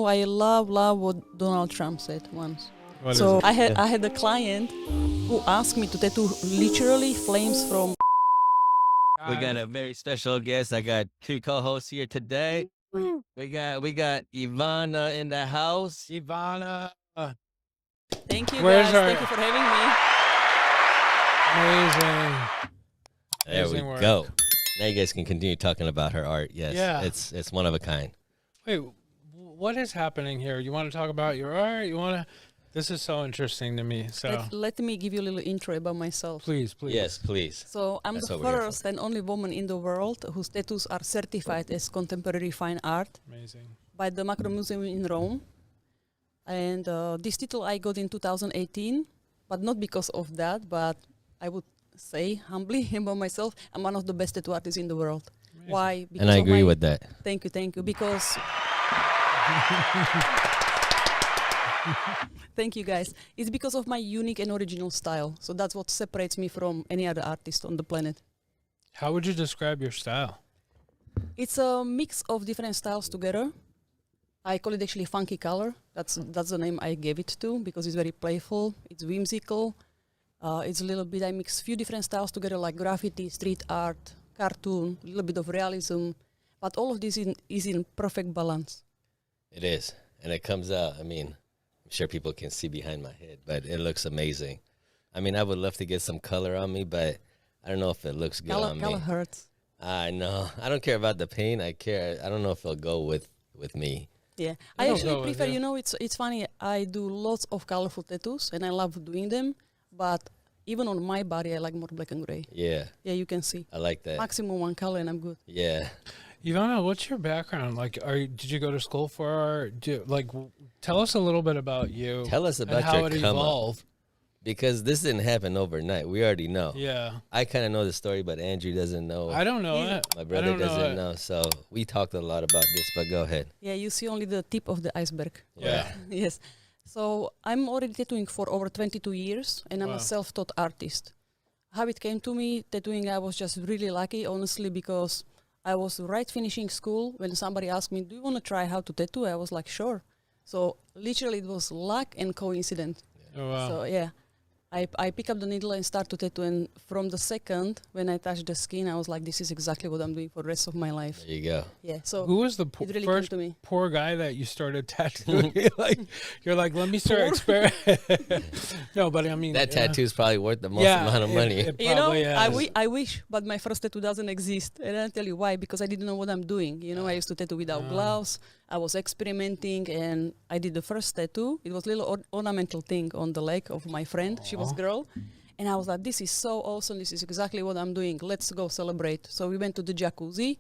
I love what Donald Trump said once. What So is it? I had a client who asked me to tattoo literally flames from. We got a very special guest. I got two co-hosts here today. We got Ivana in the house. Ivana. Thank you Where's guys. our- Thank you for having me. Amazing. There we Amazing work. go. Now you guys can continue talking about her art. Yes, Yeah. it's one of a kind. Wait, what is happening here? You want to talk about your art? You want to? This is so interesting to me. So Let me give you a little intro about myself. please. Yes, please. So I'm That's the what we're here for. first and only woman in the world whose tattoos are certified as contemporary fine art Amazing. by the Macro Museum in Rome. And this title I got in 2018, but not because of that, but I would say humbly about myself, I'm one of the best tattoo artists in the world. Amazing. Why? And I of agree my- with that. Thank you, because... Thank you, guys. It's because of my unique and original style. So that's what separates me from any other artist on the planet. How would you describe your style? It's a mix of different styles together. I call it actually funky color. That's the name I gave it to because it's very playful. It's whimsical. It's a little bit, I mix few different styles together like graffiti, street art, cartoon, a little bit of realism. But all of this is in perfect balance. It is, and it comes out. I mean, I'm sure people can see behind my head, but it looks amazing. I mean, I would love to get some color on me, but I don't know if it looks good on Color me. hurts. I know. I don't care about the paint. I don't know if it'll go with me. Yeah, I I don't actually know, prefer. yeah. You know, it's funny. I do lots of colorful tattoos, and I love doing them. But even on my body, I like more black and gray. Yeah, Yeah, you can see I like that. maximum one color, and I'm good. Yeah. Ivana, what's your background? Like, did you go to school for art? Tell us a little bit about you. Tell us and about how your it come up, evolved. because this didn't happen overnight. We already know. Yeah, I kind of know the story, but Andrew doesn't know. I don't know Yeah. it. My I brother don't know doesn't it. know. So we talked a lot about this, but go ahead. Yeah, you see only the tip of the iceberg. Yeah. Yes. So I'm already tattooing for over 22 years, and I'm Wow. a self-taught artist. How it came to me, tattooing, I was just really lucky, honestly, because I was right finishing school when somebody asked me, do you want to try how to tattoo? I was like, sure. So literally it was luck and coincidence. Oh, wow. So yeah, I pick up the needle and start to tattoo, and from the second when I touched the skin, I was like, this is exactly what I'm doing for the rest of my life. There you go. Yeah, so Who was the it really first came to me. poor guy that you started tattooing? You're like, let me start experimenting. No, but I mean, That tattoo is probably worth the most yeah, amount of money. It You know, probably has. I wish, but my first tattoo doesn't exist. And I'll tell you why, because I didn't know what I'm doing. You know, I used to tattoo without gloves. I was experimenting, and I did the first tattoo. It was a little ornamental thing on the leg of my friend. She was girl. And I was like, this is so awesome. This is exactly what I'm doing. Let's go celebrate. So we went to the jacuzzi,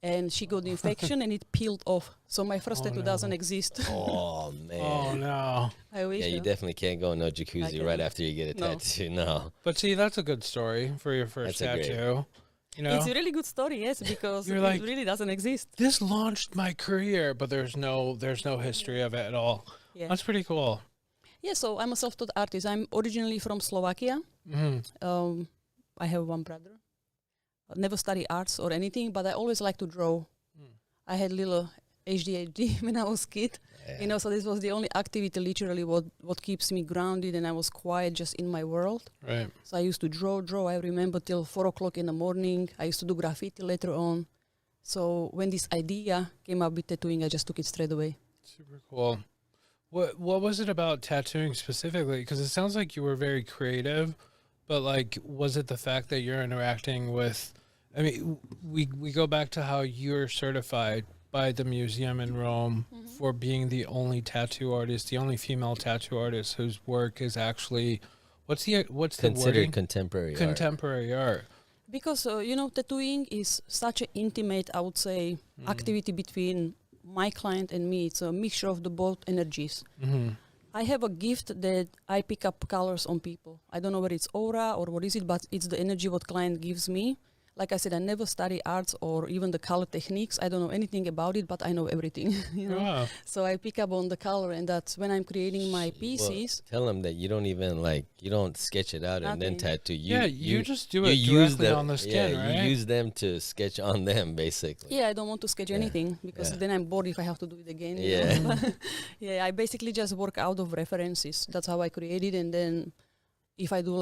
and she got the infection, and it peeled off. So my first tattoo doesn't exist. Oh man. Oh no! I wish. Yeah, you definitely can't go in no jacuzzi right can't. after you get a No. tattoo. No. But see, that's a good story for your first That's a great- tattoo. You know, It's a really good story, yes, because You're it like- really doesn't exist. this launched my career, but there's no history of it at all. Yeah. That's pretty cool. Yeah, so I'm a self-taught artist. I'm originally from Slovakia. I have one brother. I never studied arts or anything, but I always like to draw. I had little ADHD when I was kid, you know, so this was the only activity literally what keeps me grounded, and I was quiet just in my world. Right. So I used to draw. I remember till 4 o'clock in the morning. I used to do graffiti later on. So when this idea came up with tattooing, I just took it straight away. Super cool. What was it about tattooing specifically? Because it sounds like you were very creative, but like, was it the fact that you're interacting with? I mean, we go back to how you're certified by the museum in Rome for being the only tattoo artist, the only female tattoo artist whose work is actually what's the Considered wording? contemporary art. Contemporary art. Because, you know, tattooing is such an intimate, I would say, activity between my client and me. It's a mixture of the both energies. I have a gift that I pick up colors on people. I don't know whether it's aura or what is it, but it's the energy what client gives me. like I said, I never study arts or even the color techniques. I don't know anything about it, but I know everything. Wow. So I pick up on the color, and that's when I'm creating my Well, pieces. tell them that you don't even you don't sketch it out and then Nothing. tattoo. You just do you it use directly them, on the skin, yeah, right? you use them to sketch on them, basically. Yeah, I don't want to sketch anything because Yeah. then I'm bored if I have to do it again. you Yeah. know. Yeah, I basically just work out of references. That's how I create it, and then if I do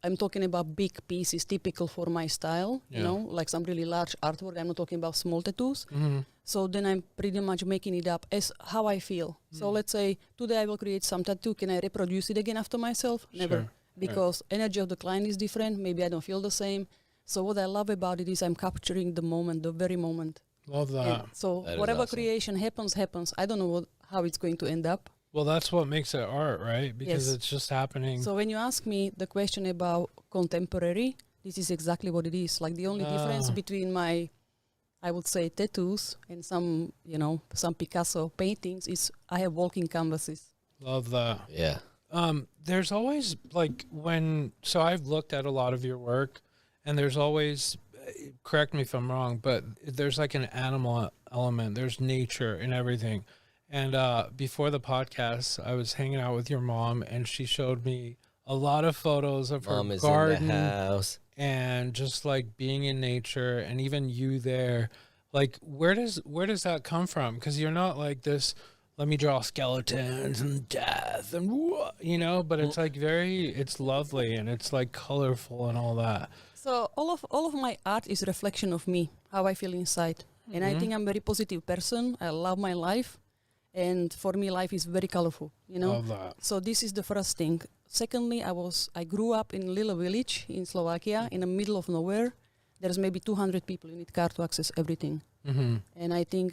I'm talking about big pieces typical for my style, Yeah. like some really large artwork. I'm not talking about small tattoos. Mm-hmm. So then I'm pretty much making it up as how I feel. So let's say today I will create some tattoo. Can I reproduce it again after myself? Never. Sure. Because energy of the client is different. Maybe I don't feel the same. So what I love about it is I'm capturing the moment, the very moment. Love that. And so That is whatever awesome. creation happens. I don't know how it's going to end up. Well, that's what makes it art, right? Because Yes. it's just happening. So when you ask me the question about contemporary, this is exactly what it is. Like the only difference between my, I would say, tattoos and some, some Picasso paintings is I have walking canvases. Love that. Yeah. There's always so I've looked at a lot of your work, and there's always, correct me if I'm wrong, but there's like an animal element. There's nature and everything. And before the podcast, I was hanging out with your mom, and she showed me a lot of photos of Mom her is garden in the house. and just like being in nature, and even you there. Like, where does that come from? Because you're not like this. Let me draw skeletons and death and but it's like it's lovely and it's like colorful and all that. So all of my art is reflection of me, how I feel inside. And I think I'm a very positive person. I love my life. And for me, life is very colorful, Love that. So this is the first thing. Secondly, I grew up in a little village in Slovakia, in the middle of nowhere. There's maybe 200 people. You need car to access everything. Mm-hmm. And I think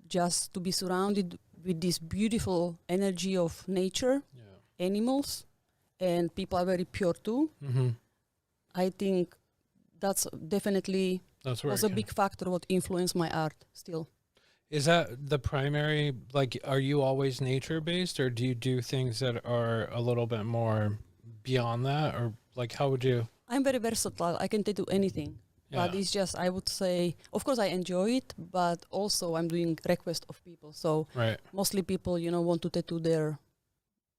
just to be surrounded with this beautiful energy of nature, animals, and people are very pure too. Mm-hmm. I think that's definitely That's where was a big factor what influenced my art still. Is that the primary, like, are you always nature-based, or do you do things that are a little bit more beyond that? Or, like, how would you? I'm very versatile. I can tattoo anything. But Yeah. it's just, I would say, of course I enjoy it, but also I'm doing request of people. So Right. mostly people, want to tattoo their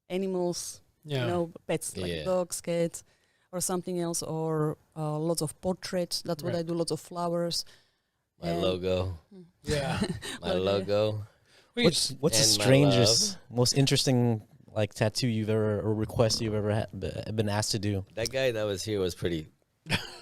animals, Yeah. pets like Yeah. dogs, cats, or something else, or lots of portraits. That's what Right. I do, lots of flowers. My And- logo. Yeah. My Logo. logo. Wait, What's the And my strangest, most interesting like tattoo you've ever or request you've ever been asked to do? That guy that was here was pretty.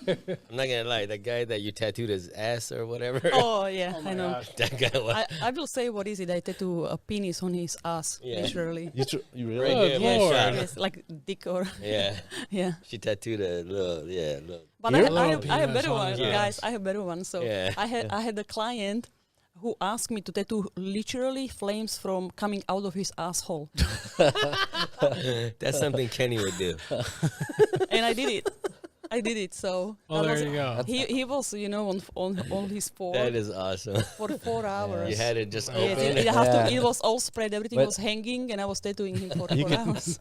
I'm not gonna lie. That guy that you tattooed his ass or whatever. Oh, yeah, I know. gosh. That guy was. I will say what is it? I tattoo a penis on his ass, Yeah. literally. You really? Right Good here, my Lord. shot. Yes, like dick or, Yeah, yeah. she tattooed a little. Yeah, little. But Here? I have Penis better on ones, his guys. ass. I have better ones. So Yeah. I had a client who asked me to tattoo literally flames from coming out of his asshole, That's something Kenny would do. and I did it. So Well, that there was- you go. He was on his floor That is awesome. for 4 hours. You had it just Yes, open. Yeah. it was all spread. Everything But- was hanging, and I was tattooing him for You 4 could- hours.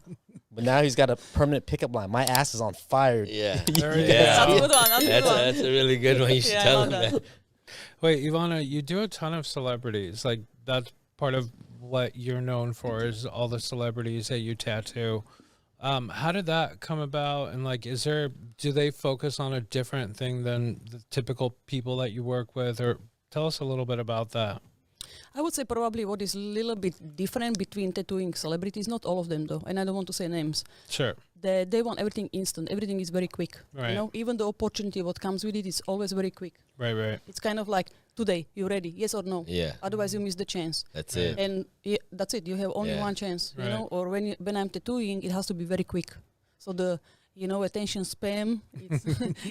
But now he's got a permanent pickup line. My ass is on fire. Yeah. There you Yeah. That's a go. good one. That's a good one. That's a really good one. You should Yeah, I tell love him that. that. Wait, Ivana, you do a ton of celebrities. Like, that's part of what you're known for is all the celebrities that you tattoo. How did that come about? And like, do they focus on a different thing than the typical people that you work with? Or tell us a little bit about that. I would say probably what is a little bit different between tattooing celebrities, not all of them though, and I don't want to say names. Sure. They want everything instant. Everything is very quick. Right. Even the opportunity what comes with it is always very quick. Right. It's kind of like today, you ready? Yes or no? Yeah, Otherwise, you miss the chance. that's Right. it. And that's it. You have only Yeah. one chance. Right. Or when I'm tattooing, it has to be very quick. So the attention span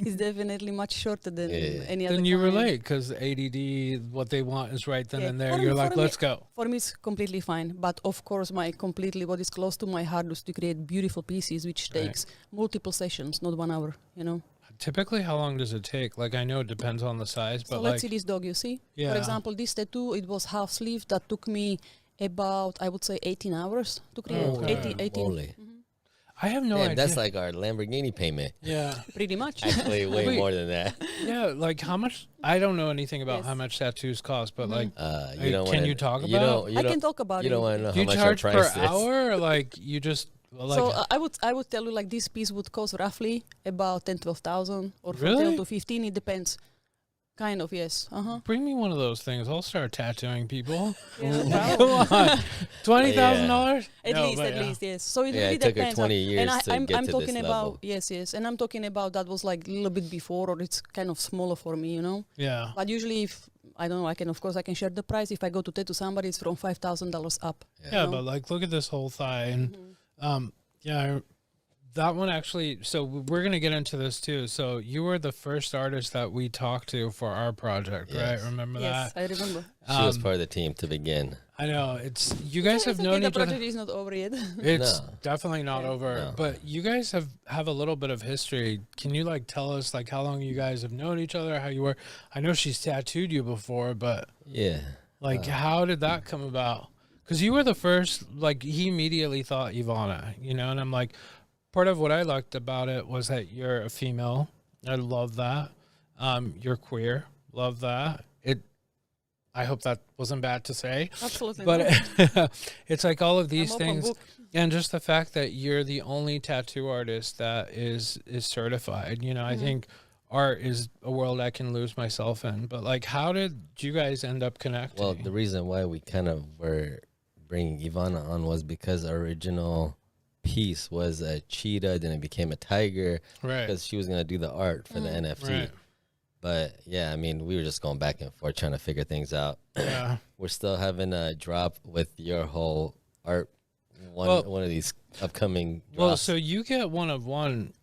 is definitely much shorter than Yeah. any other. Then you client. relate because ADD, what they want is right then Yeah. and there. For You're me- like, for me- let's go. For me, it's completely fine. But of course, what is close to my heart is to create beautiful pieces, which Right. takes multiple sessions, not 1 hour. Typically, how long does it take? Like, I know it depends on the size, So but let's like, see this dog. You see, Yeah. for example, this tattoo, it was half sleeve. That took me about, I would say, 18 hours to create. Okay. 18. Holy. I have no Damn, idea. that's like our Lamborghini payment. Yeah. Pretty much. Actually, way Wait. more than that. Yeah, like how much? I don't know anything about Yes. how much tattoos cost, but like, You don't can wanna, you talk you about? don't, you I don't, can talk about you it. don't want to know do how you much charge our per price is. hour, or like you just like? So I would tell you like this piece would cost roughly about 10-12,000 or from Really? 10 to 15. It depends. Kind of, yes. Bring me one of those things. I'll start tattooing people. Yeah, no Come problem. on, $20,000 At least, yes. So it Yeah, really it took her depends. 20 years and to I'm get to this talking about level. yes, and I'm talking about that was like a little bit before, or it's kind of smaller for me, you know. Yeah. But usually, if I don't know, I can share the price. If I go to tattoo somebody, it's from $5,000 up. Yeah, No. but like, look at this whole thigh, and that one actually. So we're gonna get into this too. So you were the first artist that we talked to for our project, Yes. right? Remember Yes, that? I remember. She was part of the team to begin. I know it's you guys have It's known okay, the each other. project is not over yet. It's No. definitely not Yeah. over, No. but you guys have a little bit of history. Can you like tell us like how long you guys have known each other? How you were? I know she's tattooed you before, but Yeah. like how did that come about? Because you were the first. Like he immediately thought Ivana, you know, and I'm like, part of what I liked about it was that you're a female. I love that. You're queer. Love that. I hope that wasn't bad to say. Absolutely. But not. it's like all of these I'm open things, book. and just the fact that you're the only tattoo artist that is certified. You know, I think art is a world I can lose myself in. But like, how did you guys end up connecting? Well, the reason why we kind of were bringing Ivana on was because our original piece was a cheetah, then it became a tiger right, because she was going to do the art for the NFT. right, But yeah, I mean, we were just going back and forth trying to figure things out. yeah. We're still having a drop with your whole art, Well- one of these upcoming drops. Well, so you get one of one.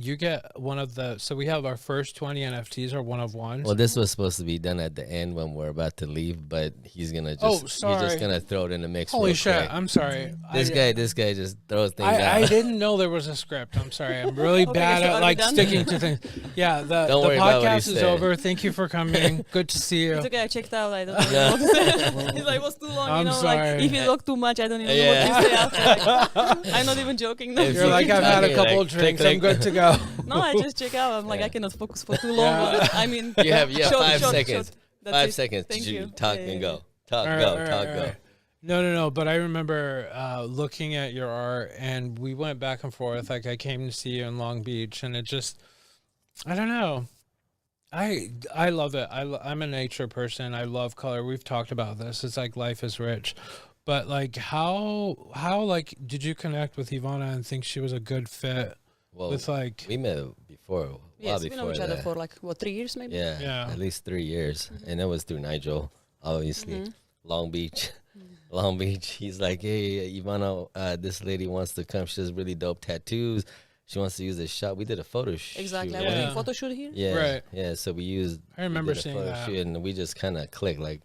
You get one of the. So we have our first 20 NFTs are one of ones. Well, this was supposed to be done at the end when we're about to leave, but he's gonna just he's sorry. just gonna throw it in the mix. Holy real shit! quick. I'm sorry. This guy just throws things out. I didn't know there was a script. I'm sorry. I'm really Okay, bad so at are we like done? sticking to things. Yeah, the Don't worry about what he podcast is said. over. Thank you for coming. Good to see you. It's okay, I checked out. I don't know. It's like, it was too long, I'm you know. sorry. Like, if you talk too much, I don't even Yeah. know what to say after. Like, I'm not even joking. No, If You're like, I've had a Like, couple like, drinks. click, I'm click. good to go. no, I just check out. I'm like, Yeah. I cannot focus for too long. Yeah. But I mean, You have short, 5 short, seconds. short. That's 5 it. seconds Thank to you. talk Yeah, and yeah, go. Talk, All right, go, all right, talk, all go. right. No. But I remember looking at your art, and we went back and forth. Like I came to see you in Long Beach, and it just, I don't know. I love it. I'm a nature person. I love color. We've talked about this. It's like life is rich. But like how like did you connect with Ivana and think she was a good fit Well, with like we met before, a while Yes, we before know each other that. for like, what, 3 years maybe? Yeah, Yeah. at least 3 years, and it was through Nigel, obviously. Long Beach, Long Beach. He's like, hey, Ivana, this lady wants to come. She does really dope tattoos. She wants to use this shop. We did a photo shoot. Exactly. I with was her. in Yeah. photo shoot here. Yeah, Right. yeah. So we used. I remember we did a seeing photo that. shoot, and we just kind of clicked, like,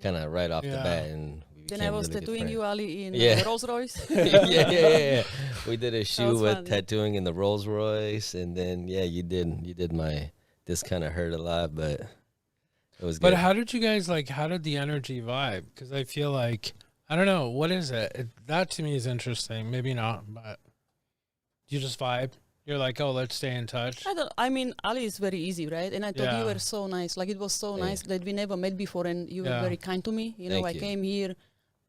kind of right off the Yeah. bat, and we Then became I was really good tattooing you, friends. Ali, in Yeah. Rolls Royce. yeah. We did a shoot was with fun. tattooing in the Rolls Royce, and then you did my. This kind of hurt a lot, but it was good. But how did you guys like? How did the energy vibe? Because I feel like I don't know what is it. That to me is interesting. Maybe not, but you just vibe. You're like, oh, let's stay in touch. I mean, Ali is very easy, right? And I thought Yeah. you were so nice. Like, it was so Yeah. nice that we never met before, and you were Yeah. very kind to me. You know, Thank I you. came here.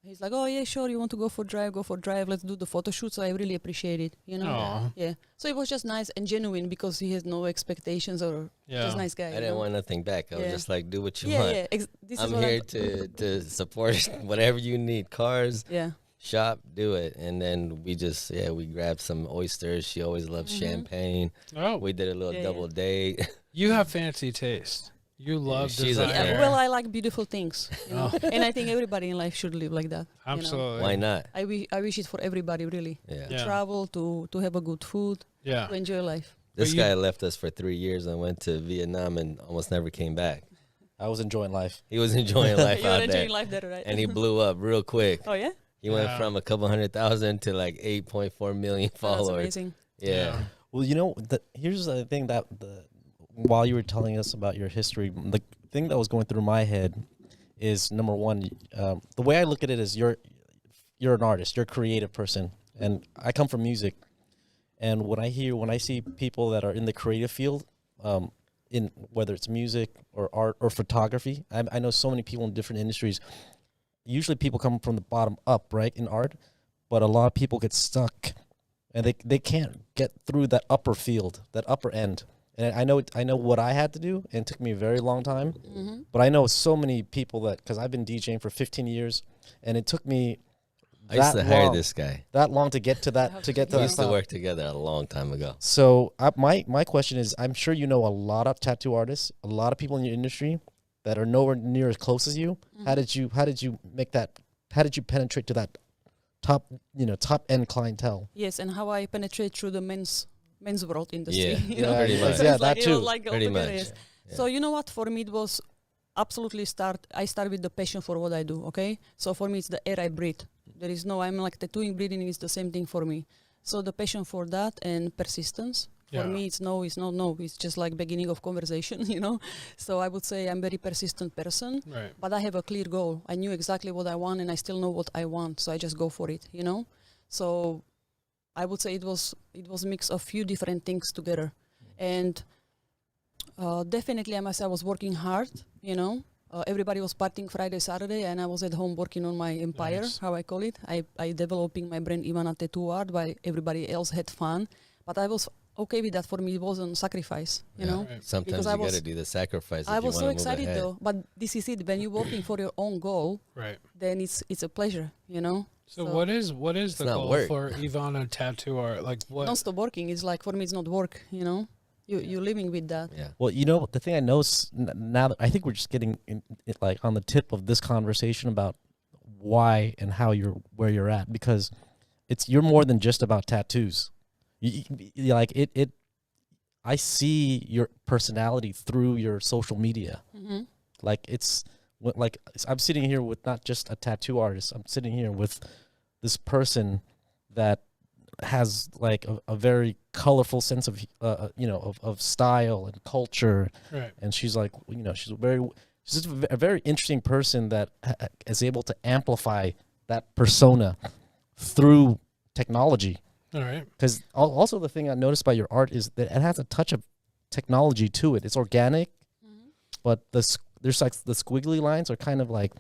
He's like, oh, yeah, sure, you want to go for drive, go for drive. Let's do the photo shoot. So I really appreciate it, you know? Aw. Yeah. So it was just nice and genuine because he has no expectations or Yeah. just nice guy. I you didn't know? want nothing back. I was Yeah. just like, do what you Yeah, want. yeah. This I'm is what here to support whatever you need. Cars, Yeah. shop, do it. And then we just we grabbed some oysters. She always loves champagne. Oh, We did a little Yeah, double date. you have fancy taste. You love she's a design. Yeah, fan. well, I like beautiful things, you know? Oh. And I think everybody in life should live like that. you know? Absolutely. Why not? I wish it for everybody, really. Yeah. Yeah. Travel, to have a good food, Yeah. to enjoy life. This But you- guy left us for 3 years and went to Vietnam and almost never came back. I was enjoying life. He was enjoying life You're out enjoying there. life there, right? And he blew up real quick. Oh, yeah? He went Yeah. from a couple 100,000 to like 8.4 million That's followers. amazing. Yeah. Well, you know, here's the thing that while you were telling us about your history, the thing that was going through my head is number one, the way I look at it is you're an artist, you're a creative person, and I come from music, And when I see people that are in the creative field, in whether it's music or art or photography, I know so many people in different industries. Usually people come from the bottom up, right, in art, but a lot of people get stuck and they can't get through that upper field, that upper end. And I know what I had to do, and it took me a very long time. Mm-hmm. But I know so many people that, because I've been DJing for 15 years, and it took me I used to that hire long, this guy. that long to get to that to get to We that used to top. work together a long time ago. So my question is, I'm sure you know a lot of tattoo artists, a lot of people in your industry that are nowhere near as close as you. How did you make that? How did you penetrate to that top end clientele? Yes, and how I penetrate through the men's world industry. Yeah, you know? pretty much. So Yeah, it's like, that it was too. like Pretty altogether, much. yes. Yeah. So you know what? For me, it was absolutely I start with the passion for what I do. Okay, so for me, it's the air I breathe. There is no. I'm like tattooing, breathing is the same thing for me. So the passion for that and persistence. For Yeah. me, it's no. It's not no. It's just like beginning of conversation. You know. So I would say I'm very persistent person. Right. But I have a clear goal. I knew exactly what I want, and I still know what I want. So I just go for it. You know. So I would say it was a mix of few different things together, and definitely I must say I was working hard. You know, everybody was partying Friday, Saturday, and I was at home working on my empire, Nice. how I call it. I developing my brand Ivana Tattoo Art while everybody else had fun, but I was okay with that. For me, it wasn't sacrifice. You Yeah. know. Right. Sometimes Because you I got to was- do the sacrifice. I if you was so wanna move excited ahead. though, but this is it. When you're working for your own goal, Right. then it's a pleasure, you know. So what is the not goal work. for Ivana Tattoo Art? Like what? Non stop working is like, for me, it's not work, you know. You're living with that. Yeah. Well, the thing I know now that I think we're just getting like on the tip of this conversation about why and how where you're at, because you're more than just about tattoos. You like it. I see your personality through your social media. Mm-hmm. Like I'm sitting here with not just a tattoo artist. I'm sitting here with this person that has like a very colorful sense of of style and culture, Right. and she's like she's just a very interesting person that is able to amplify that persona through technology. All right. Because also the thing I noticed by your art is that it has a touch of technology to it. It's organic, but there's like the squiggly lines are kind of like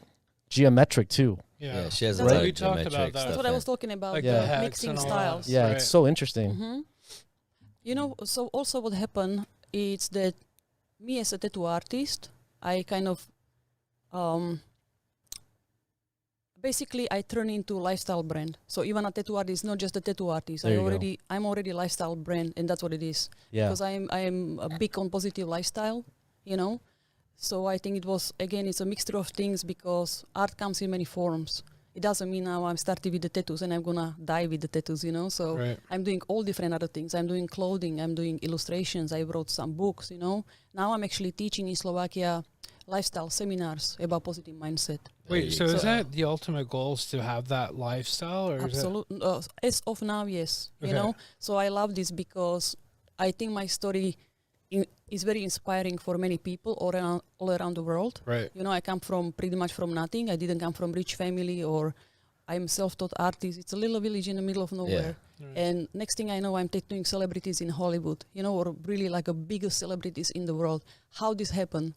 geometric too. Yeah. Yeah, she has a That's lot we of talked about geometric that. That's stuff what I in. was talking about, Like the the hats mixing and all that. styles. Yeah, Right. it's so interesting. Mm-hmm. You know, so also what happened is that me as a tattoo artist, I kind of basically I turn into lifestyle brand. So even a tattoo artist is not just a tattoo artist. There you go. I'm already lifestyle brand, and that's what it is. Yeah. Because I'm a big on positive lifestyle, you know. So I think it's a mixture of things, because art comes in many forms. It doesn't mean now I'm starting with the tattoos and I'm gonna die with the tattoos, you know. So Right. I'm doing all different other things. I'm doing clothing, I'm doing illustrations, I wrote some books, you know. Now I'm actually teaching in Slovakia lifestyle seminars about positive mindset. Wait, so There is you go. that the ultimate goal, is to have that lifestyle, or is it? Absolutely. As of now, yes. Okay. You know, so I love this because I think my story is very inspiring for many people all around the world. Right. You know, I come from pretty much from nothing. I didn't come from rich family, or I'm self-taught artist. It's a little village in the middle of nowhere. Right. And next thing I know, I'm tattooing celebrities in Hollywood, you know, or really like a biggest celebrities in the world. How this happened,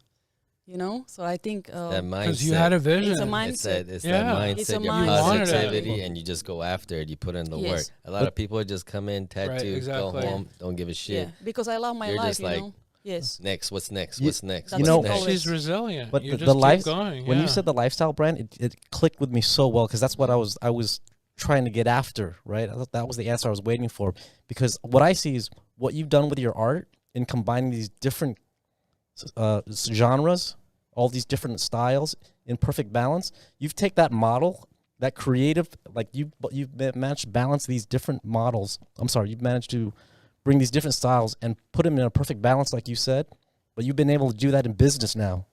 you know? So I think That mindset. Because you had a vision. it's a It's mindset. that, it's Yeah. that mindset, It's a your mindset. You wanted it. positivity, and you just go after it. You put in the work. Yes. A lot of people just come in, tattoo, exactly. go home, don't give a shit. Yeah, because I love my You're life, just you like- know? Yes. Next, what's next? You- What's next? That's What's know- next? She's resilient. But you the just life keep going. when you yeah. said the lifestyle brand, it clicked with me so well, because that's what I was trying to get after, right? I thought that was the answer I was waiting for, because what I see is what you've done with your art in combining these different genres, all these different styles in perfect balance. You've taken that model, that creative, like you've managed to balance these different models. I'm sorry, you've managed to bring these different styles and put them in a perfect balance, like you said. But you've been able to do that in business now,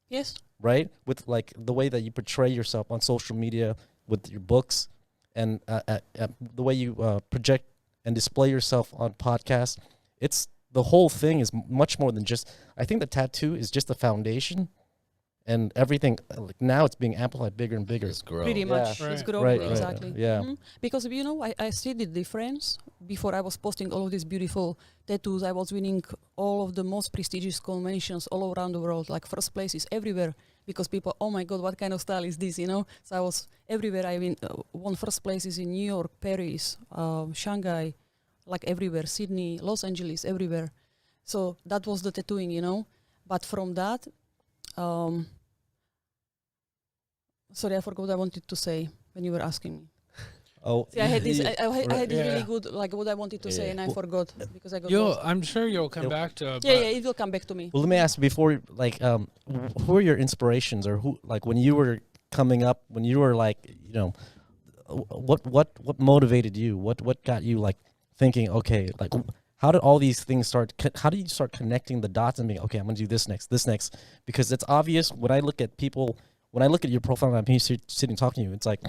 Yes. right? With like the way that you portray yourself on social media, with your books, and the way you project and display yourself on podcasts. It's the whole thing is much more than just. I think the tattoo is just the foundation, and everything. Like now, it's being amplified bigger and bigger. Just grow. Pretty much, Right. it's growing, Right, right, exactly. yeah. Because I see the difference. Before I was posting all of these beautiful tattoos, I was winning all of the most prestigious conventions all around the world, like first places everywhere. Because people, oh my God, what kind of style is this? So I was everywhere. I won first places in New York, Paris, Shanghai, like everywhere, Sydney, Los Angeles, everywhere. So that was the tattooing. But from that, sorry, I forgot what I wanted to say when you were asking me. Oh, See, I had this. I had this Yeah. really good, like what I wanted to say, Yeah. and I forgot because I got You'll, lost. I'm sure you'll come You'll- back to it. Yeah, but- yeah, it will come back to me. well, let me ask before, like, who are your inspirations, or who, like, when you were coming up, when you were like, what motivated you? What got you like thinking? Okay, like, how did all these things start? How did you start connecting the dots and being okay? I'm gonna do this next, because it's obvious when I look at people, when I look at your profile, and I'm here sitting talking to you. It's like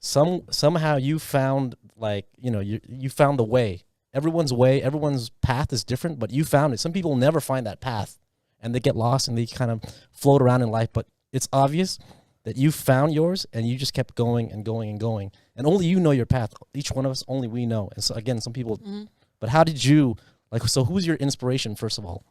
somehow you found, like, you found the way. Everyone's path is different, but you found it. Some people never find that path, and they get lost and they kind of float around in life. But it's obvious that you found yours, and you just kept going and going and going. And only you know your path. Each one of us, only we know. And so again, some people. But how did you, like? So who's your inspiration, first of all?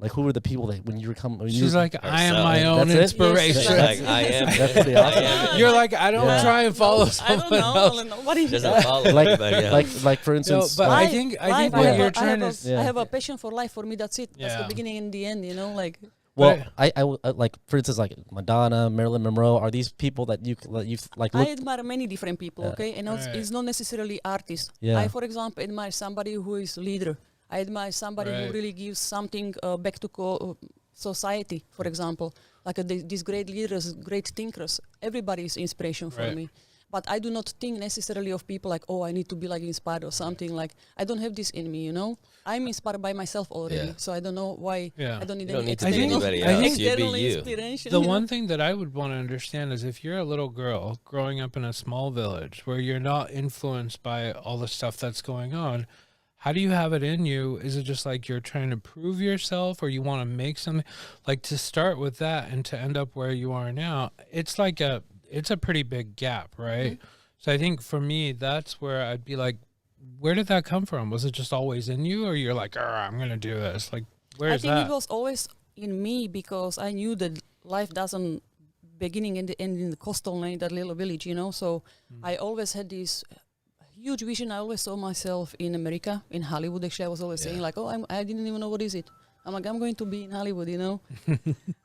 Like, who were the people that when you were coming? She's like, I am my herself. own That's it? inspiration. Yes, Like I am. That's pretty awesome. You're like, I don't Yeah. try and follow I someone don't else. know. What is Doesn't follow Like- everybody else. like for instance, but like- I think life, what have you're a- trying I have to. a- Yeah. I have a passion for life. For me, that's it. That's Yeah. the beginning and the end. Like well, I like, for instance, like Madonna, Marilyn Monroe. Are these people that you like I look? admire many different people. Yeah. Okay, and Right. it's not necessarily artists. Yeah. I, for example, admire somebody who is leader. I admire somebody Right. who really gives something back to society. For example, like these great leaders, great thinkers. Everybody is inspiration for Right. me. But I do not think necessarily of people like, oh, I need to be like inspired or something. Like, I don't have this in me. I'm inspired by myself already. Yeah. So I don't know why Yeah. I don't need You don't any need to be external, anybody I think- else. You external be you. inspiration. The you know? one thing that I would want to understand is if you're a little girl growing up in a small village where you're not influenced by all the stuff that's going on, how do you have it in you? Is it just like you're trying to prove yourself, or you want to make something? Like, to start with that and to end up where you are now, it's a pretty big gap, right? Mm-hmm. So I think for me, that's where I'd be like, where did that come from? Was it just always in you, or you're like, I'm going to do this? Like, where I is think that? it was always in me because I knew that life doesn't beginning and the end in the coastal line, that little village, So I always had this huge vision. I always saw myself in America, in Hollywood. Actually, I was always saying like, I didn't even know what is it. I'm like, I'm going to be in Hollywood,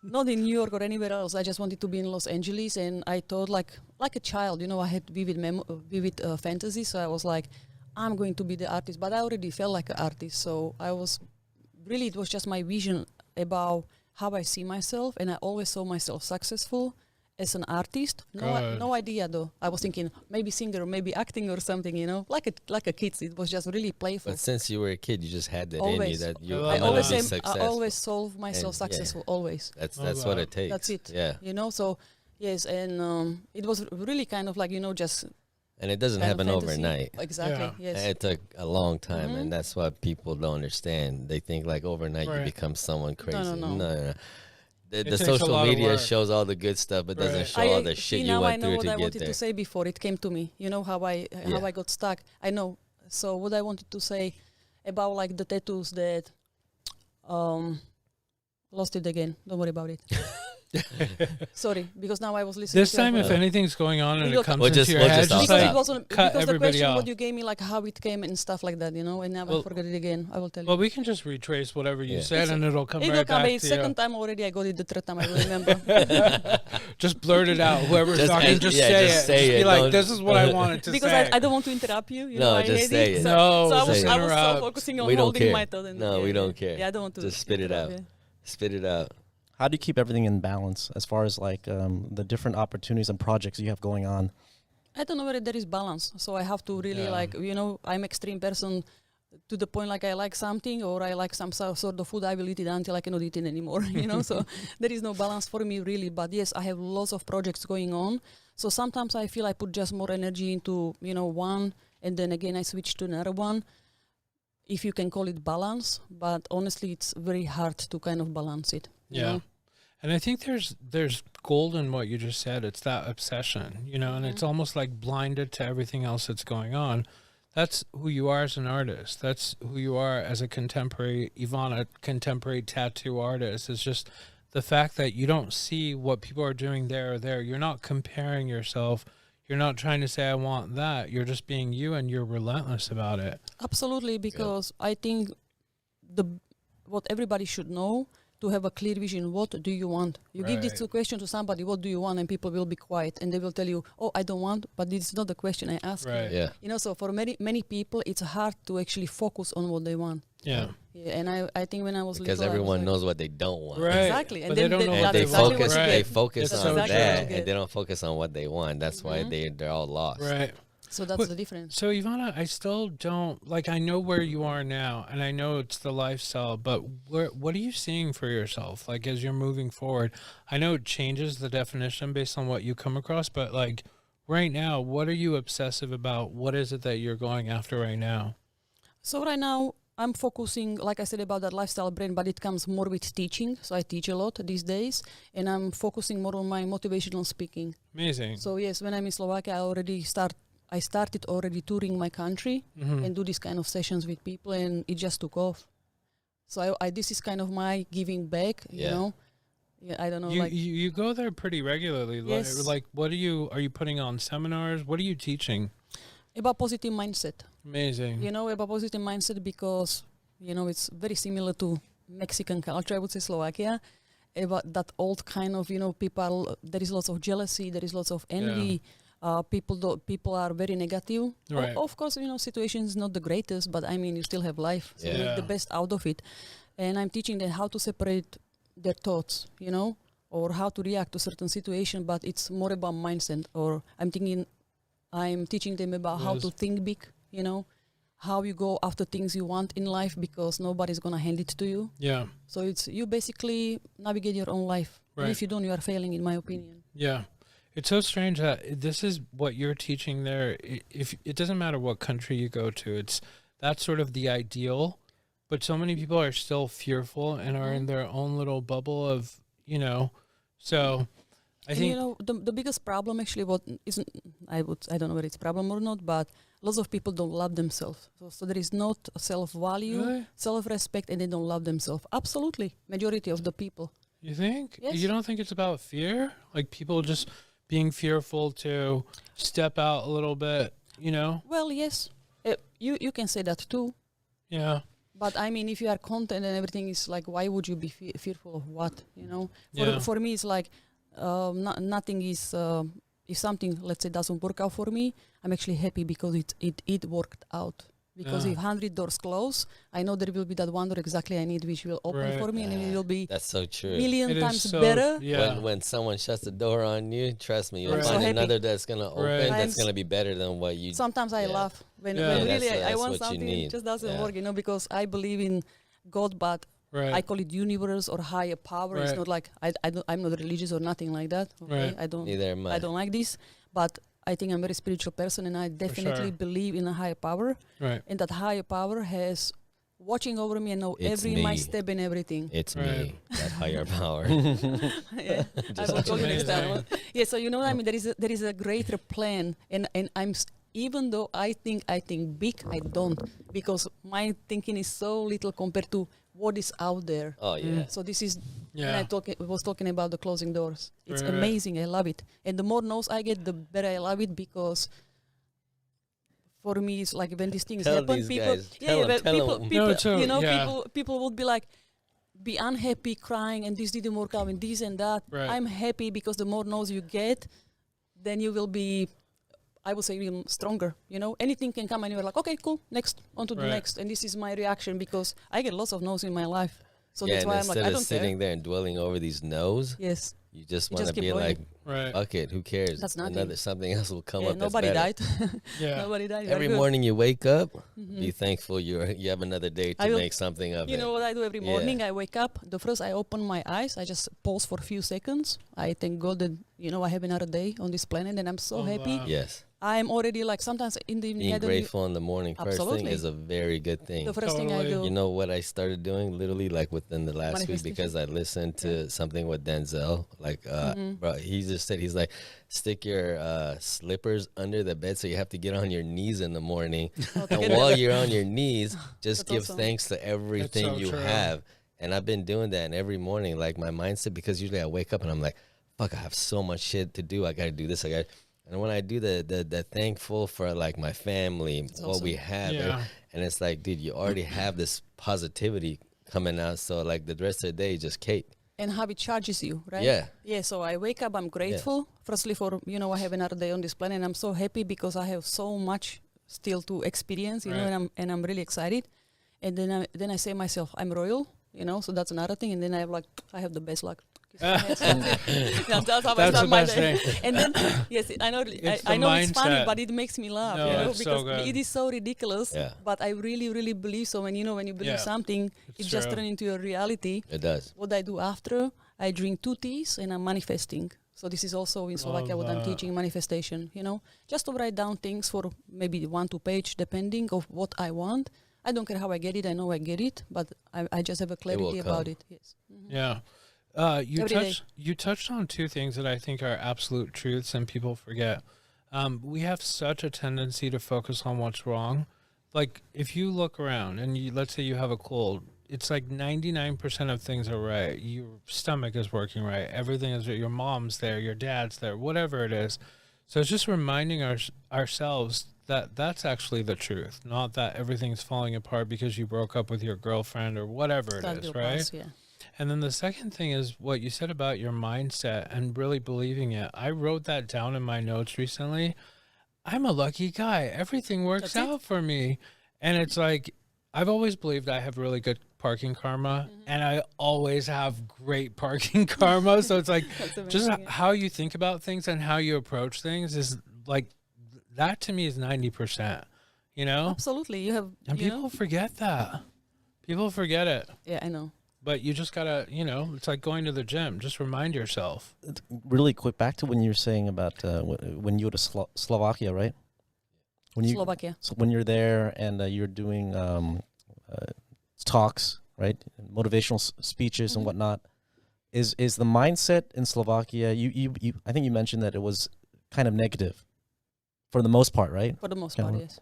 not in New York or anywhere else. I just wanted to be in Los Angeles, and I thought like a child, I had vivid fantasy. So I was like, I'm going to be the artist, but I already felt like an artist. So it was just my vision about how I see myself, and I always saw myself successful as an artist. Good. No idea though. I was thinking maybe singer, maybe acting or something, like a kid. It was just really playful. But since you were a kid, you just had that in you Always. that you I I wanted always to be I successful. always solve myself And, yeah. successful. Always. That's Love what that. it takes. That's it. Yeah, So yes, and it was really kind of like just and it doesn't kind of happen fantasy. overnight. Exactly. Yeah. Yes. It took a long time, Mhm. and that's what people don't understand. They think like overnight Right. you become someone crazy. no. The takes a social lot of media work. shows all the good stuff, but doesn't Right. show all the shit see, you now I went know through what to I get wanted there. to say before it came to me. How I got stuck. I know. So what I wanted to say about like the tattoos that lost it again. Don't worry about it. Sorry, because now I was listening. This to time, if everyone. anything's going on and We'll it comes We'll into just- your we'll head, just just stop. because like it wasn't cut because the everybody question off. what you gave me, like how it came and stuff like that, and now Well- I forgot it again. I will tell you. Well, we can just retrace whatever you Yeah. said, and it'll come It right will come. back It's to second you. time already. I got it. The third time I will remember. Just blurt it out. Whoever's Just talking, and- just yeah, say just it. say Just be it. like, Don't- this is what I wanted to because say. I don't want to interrupt you. No, I just hate say it. So, No, so I just was interrupt. so focusing on We don't holding care. my thought. And No, we don't care. Yeah, I don't want to Just spit it interrupt, out. yeah. Spit it out. How do you keep everything in balance as far as like the different opportunities and projects you have going on? I don't know whether there is balance. So I have to really Yeah. I'm extreme person to the point like I like something or I like some sort of food, I will eat it until I cannot eat it anymore. So there is no balance for me really. But yes, I have lots of projects going on. So sometimes I feel I put just more energy into one, and then again I switch to another one. If you can call it balance, but honestly, it's very hard to kind of balance it. you Yeah. know? And I think there's gold in what you just said. It's that obsession, you know, and it's almost like blinded to everything else that's going on. That's who you are as an artist. That's who you are as a contemporary Ivana, contemporary tattoo artist. It's just the fact that you don't see what people are doing there or there. You're not comparing yourself. You're not trying to say, I want that. You're just being you, and you're relentless about it. Absolutely, because I think the what everybody should know to have a clear vision. What do you want? You give this Right. question to somebody, what do you want? And people will be quiet and they will tell you, oh, I don't want, but this is not the question I asked. Right. Yeah. You know, so for many people, it's hard to actually focus on what they want. Yeah. Yeah, and I think when I was Because little, I was everyone like- knows what they don't want. Right. Exactly, and But then they don't know they- what And that's they exactly focus. what you They get. focus That's on exactly what you that, get. and they don't focus on what they want. That's why they're all lost. Right. So that's But- the difference. So Ivana, I still don't like. I know where you are now, and I know it's the lifestyle. But what are you seeing for yourself, like as you're moving forward? I know it changes the definition based on what you come across, but like right now, what are you obsessive about? What is it that you're going after right now? So right now, I'm focusing, like I said, about that lifestyle brand, but it comes more with teaching. So I teach a lot these days, and I'm focusing more on my motivational speaking. Amazing. So yes, when I'm in Slovakia, I started already touring my country Mhm. and do these kind of sessions with people, and it just took off. So I this is kind of my giving back, you Yeah. know. Yeah, I don't know, You, like you go there pretty regularly. Yes. Like what are you putting on seminars? What are you teaching? about positive mindset. Amazing. You know, about positive mindset because, you know, it's very similar to Mexican culture, I would say Slovakia. About that old kind of, you know, people, there is lots of jealousy, there is lots of envy. People are very negative. Right. Of course, you know, situation is not the greatest, but I mean, you still have life. So Yeah. make the best out of it. And I'm teaching them how to separate their thoughts, you know, or how to react to certain situation, but it's more about mindset. Or I'm teaching them about how to Yes. think big, you know, how you go after things you want in life because nobody's going to hand it to you. Yeah. So it's you basically navigate your own life. And Right. if you don't, you are failing, in my opinion. Yeah. It's so strange that this is what you're teaching there. If it doesn't matter what country you go to, it's that's sort of the ideal. But so many people are still fearful and are in their own little bubble of, you know. So I And think you know the biggest problem actually what isn't I don't know whether it's a problem or not, but lots of people don't love themselves. So there is not self-value, Really? self-respect, and they don't love themselves. Absolutely, majority of the people. You think? Yes. You don't think it's about fear? Like people just being fearful to step out a little bit, you know? Well, yes, you can say that too. Yeah. But I mean, if you are content and everything is like, why would you be fearful of what? You know, Yeah. for me, it's like nothing is. If something, let's say, doesn't work out for me, I'm actually happy because it worked out. Because Yeah. if 100 doors close, I know there will be that one door exactly I need, which will open Right. for me, and it will be That's so true. million It is times so- better. Yeah. When someone shuts the door on you, trust me, you'll I'm so find happy. another that's gonna open. Right. That's I'm gonna be better than what you. Sometimes I Yeah. laugh when, Yeah. when Yeah, really I that's want what you something, need. it just doesn't Yeah. work, you know, because I believe in God, but Right. I call it universe or higher power. It's Right. not like I'm not religious or nothing like that. Okay? Right. Neither am I. I don't like this, but I think I'm a very spiritual person, and I definitely sure. believe in a higher power, Right. and that higher power has watching over me and know It's every my me. step and everything. It's Right. me, that higher power. Yeah, I will call you next time. Yeah, so you know what I mean. There is a greater plan, and even though I think big, I don't, because my thinking is so little compared to what is out there. Oh yeah. So this is when Yeah. was talking about the closing doors. It's Right, right. amazing. I love it. And the more no's I get, the better I love it, because for me it's like when these things Tell happen, these people guys. Tell 'em, but tell people, 'em. people No, so, you know, yeah. people would be like be unhappy, crying, and this didn't work out, and this and that. Right. I'm happy because the more no's you get, then you will be, I would say, even stronger. You know, anything can come, and you're like, okay, cool, next, on to the Right. next. And this is my reaction, because I get lots of no's in my life. So Yeah, that's and why I'm like, instead I of don't sitting care. there and dwelling over these no's, Yes, you just You want just to keep be going. like, Right. fuck it, who cares? That's nothing. Another something else will come yeah, up. that's nobody better. died. Yeah. Nobody died. We are Every good. morning you wake up, Mhm. be thankful you have another day to I will- make something of You it. know what I do every Yeah. morning? I wake up. The first I open my eyes, I just pause for a few seconds. I thank God that, you know, I have another day on this planet, and I'm so Oh, happy. wow. Yes. I'm already like sometimes in the evening Being I don't even, grateful in the morning first thing Absolutely. is a very good thing. the first thing I Totally. do. You know what I started doing literally like within the last week, because I listened to something with Denzel. Like, bro, he just said, he's like, stick your slippers under the bed so you have to get on your knees in the morning. And while you're on your knees, just That's give awesome. thanks to everything so you true. have. And I've been doing that, and every morning, like my mindset, because usually I wake up and I'm like, fuck, I have so much shit to do. I got to do this. And when I do the thankful for like my family, what we have, Yeah. and it's like, dude, you already have this positivity coming out. So like the rest of the day, is just cake. And how it charges you, right? Yeah. Yeah, so I wake up, I'm grateful. Firstly for, I have another day on this planet, and I'm so happy because I have so much still to experience, you know, Right. and I'm really excited. And then I say myself, I'm royal, so that's another thing. And then I have the best luck. That's how I That's start the my best day. thing. And then, yes, I know, It's I the know it's funny, mindset. but it makes me laugh, No, it's so because good. it is so ridiculous. Yeah. But I really, really believe so. And when you believe Yeah, something, it's it just true. turns into a reality. It does. What I do after, I drink 2 teas and I'm manifesting. So this is also in Slovakia what I'm that. teaching, manifestation, just to write down things for maybe 1 2 page, depending of what I want. I don't care how I get it. I know I get it, but I just have a clarity about come. it. Yes. Yeah. You Every day. touched on two things that I think are absolute truths and people forget. We have such a tendency to focus on what's wrong. Like if you look around and let's say you have a cold, it's like 99% of things are right. Your stomach is working right. Everything is right. Your mom's there, your dad's there, whatever it is. So it's just reminding ourselves that that's actually the truth, not that everything's falling apart because you broke up with your girlfriend or whatever it is, right? Yeah. And then the second thing is what you said about your mindset and really believing it. I wrote that down in my notes recently. I'm a lucky guy. Everything works That's it. out for me. And it's like, I've always believed I have really good parking karma, and I always have great parking karma. So it's like, That's just amazing. how you think about things and how you approach things is like, that to me is 90%, Absolutely. You have, And people forget that. People forget it. yeah, I know. But you just gotta, it's like going to the gym. Just remind yourself. Really quick, back to when you were saying about when you go to Slovakia, right? Slovakia. So when you're there and you're doing talks, right, motivational speeches and whatnot, is the mindset in Slovakia? You I think you mentioned that it was kind of negative, for the most part, right? For the most Kind part, of. yes.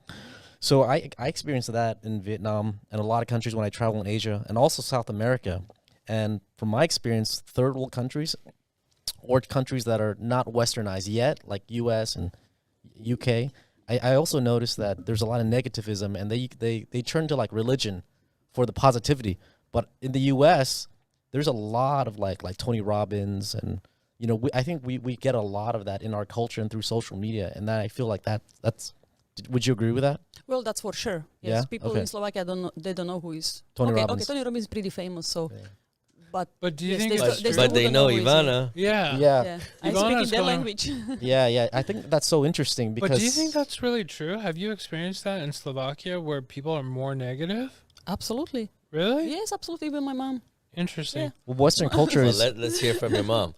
So I experienced that in Vietnam and a lot of countries when I travel in Asia and also South America. And from my experience, third world countries or countries that are not westernized yet, like US and UK, I also noticed that there's a lot of negativism and they turn to like religion for the positivity. But in the US, there's a lot of like Tony Robbins and I think we get a lot of that in our culture and through social media, and that I feel like that's. Would you agree with that? Well, that's for sure. Yes, Yeah? people Okay. in Slovakia don't know who is Tony okay, Robbins. Okay, Tony Robbins is pretty famous, so. But do you yes, think they it's still- they true? still But they wouldn't know who he is, Ivana. Yeah. Yeah, I'm Ivana's speaking their going- language. Yeah. I think that's so interesting because. But do you think that's really true? Have you experienced that in Slovakia where people are more negative? Absolutely. Really? Yes, absolutely. Even my mom. Interesting. Well, Western culture Well, is let's hear from your mom.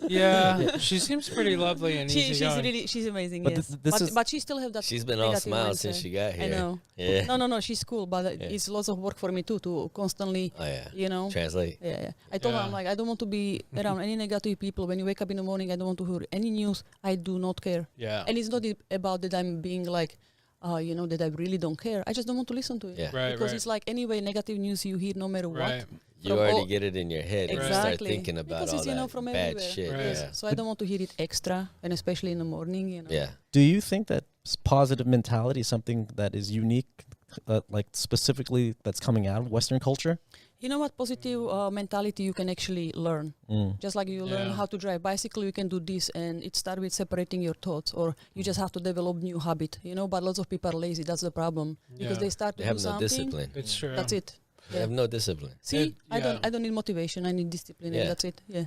Yeah. She seems pretty lovely and She's easygoing. she's amazing. But yes, this is- but she still have that. She's been all negative smiles since mindset. she got here. I know. Yeah. No, she's cool, but it's lots of work for me too to constantly, Oh yeah. Translate. Yeah. I told her, Yeah. I'm like, I don't want to be around any negative people. When you wake up in the morning, I don't want to hear any news. I do not care. Yeah. And it's not about that I'm being like, that I really don't care. I just don't want to listen to it. Yeah. Right, Because right. it's like anyway, negative news you hear no matter Right. what. You From already all- get it in your head and you start Exactly. thinking about Because all it's, that from bad everywhere. shit. Right. Yes. Yeah. So I don't want to hear it extra, and especially in the morning. Yeah. Do you think that positive mentality is something that is unique, like specifically that's coming out of Western culture? You know what? Positive mentality you can actually learn. Just like you learn Yeah. how to drive bicycle, you can do this, and it starts with separating your thoughts, or you just have to develop new habit. But lots of people are lazy. That's the problem because Yeah. they start to They have do no something. discipline. It's true. That's it. They have no discipline. See, yeah. I don't need motivation. I need discipline. Yeah. And that's it. Yeah.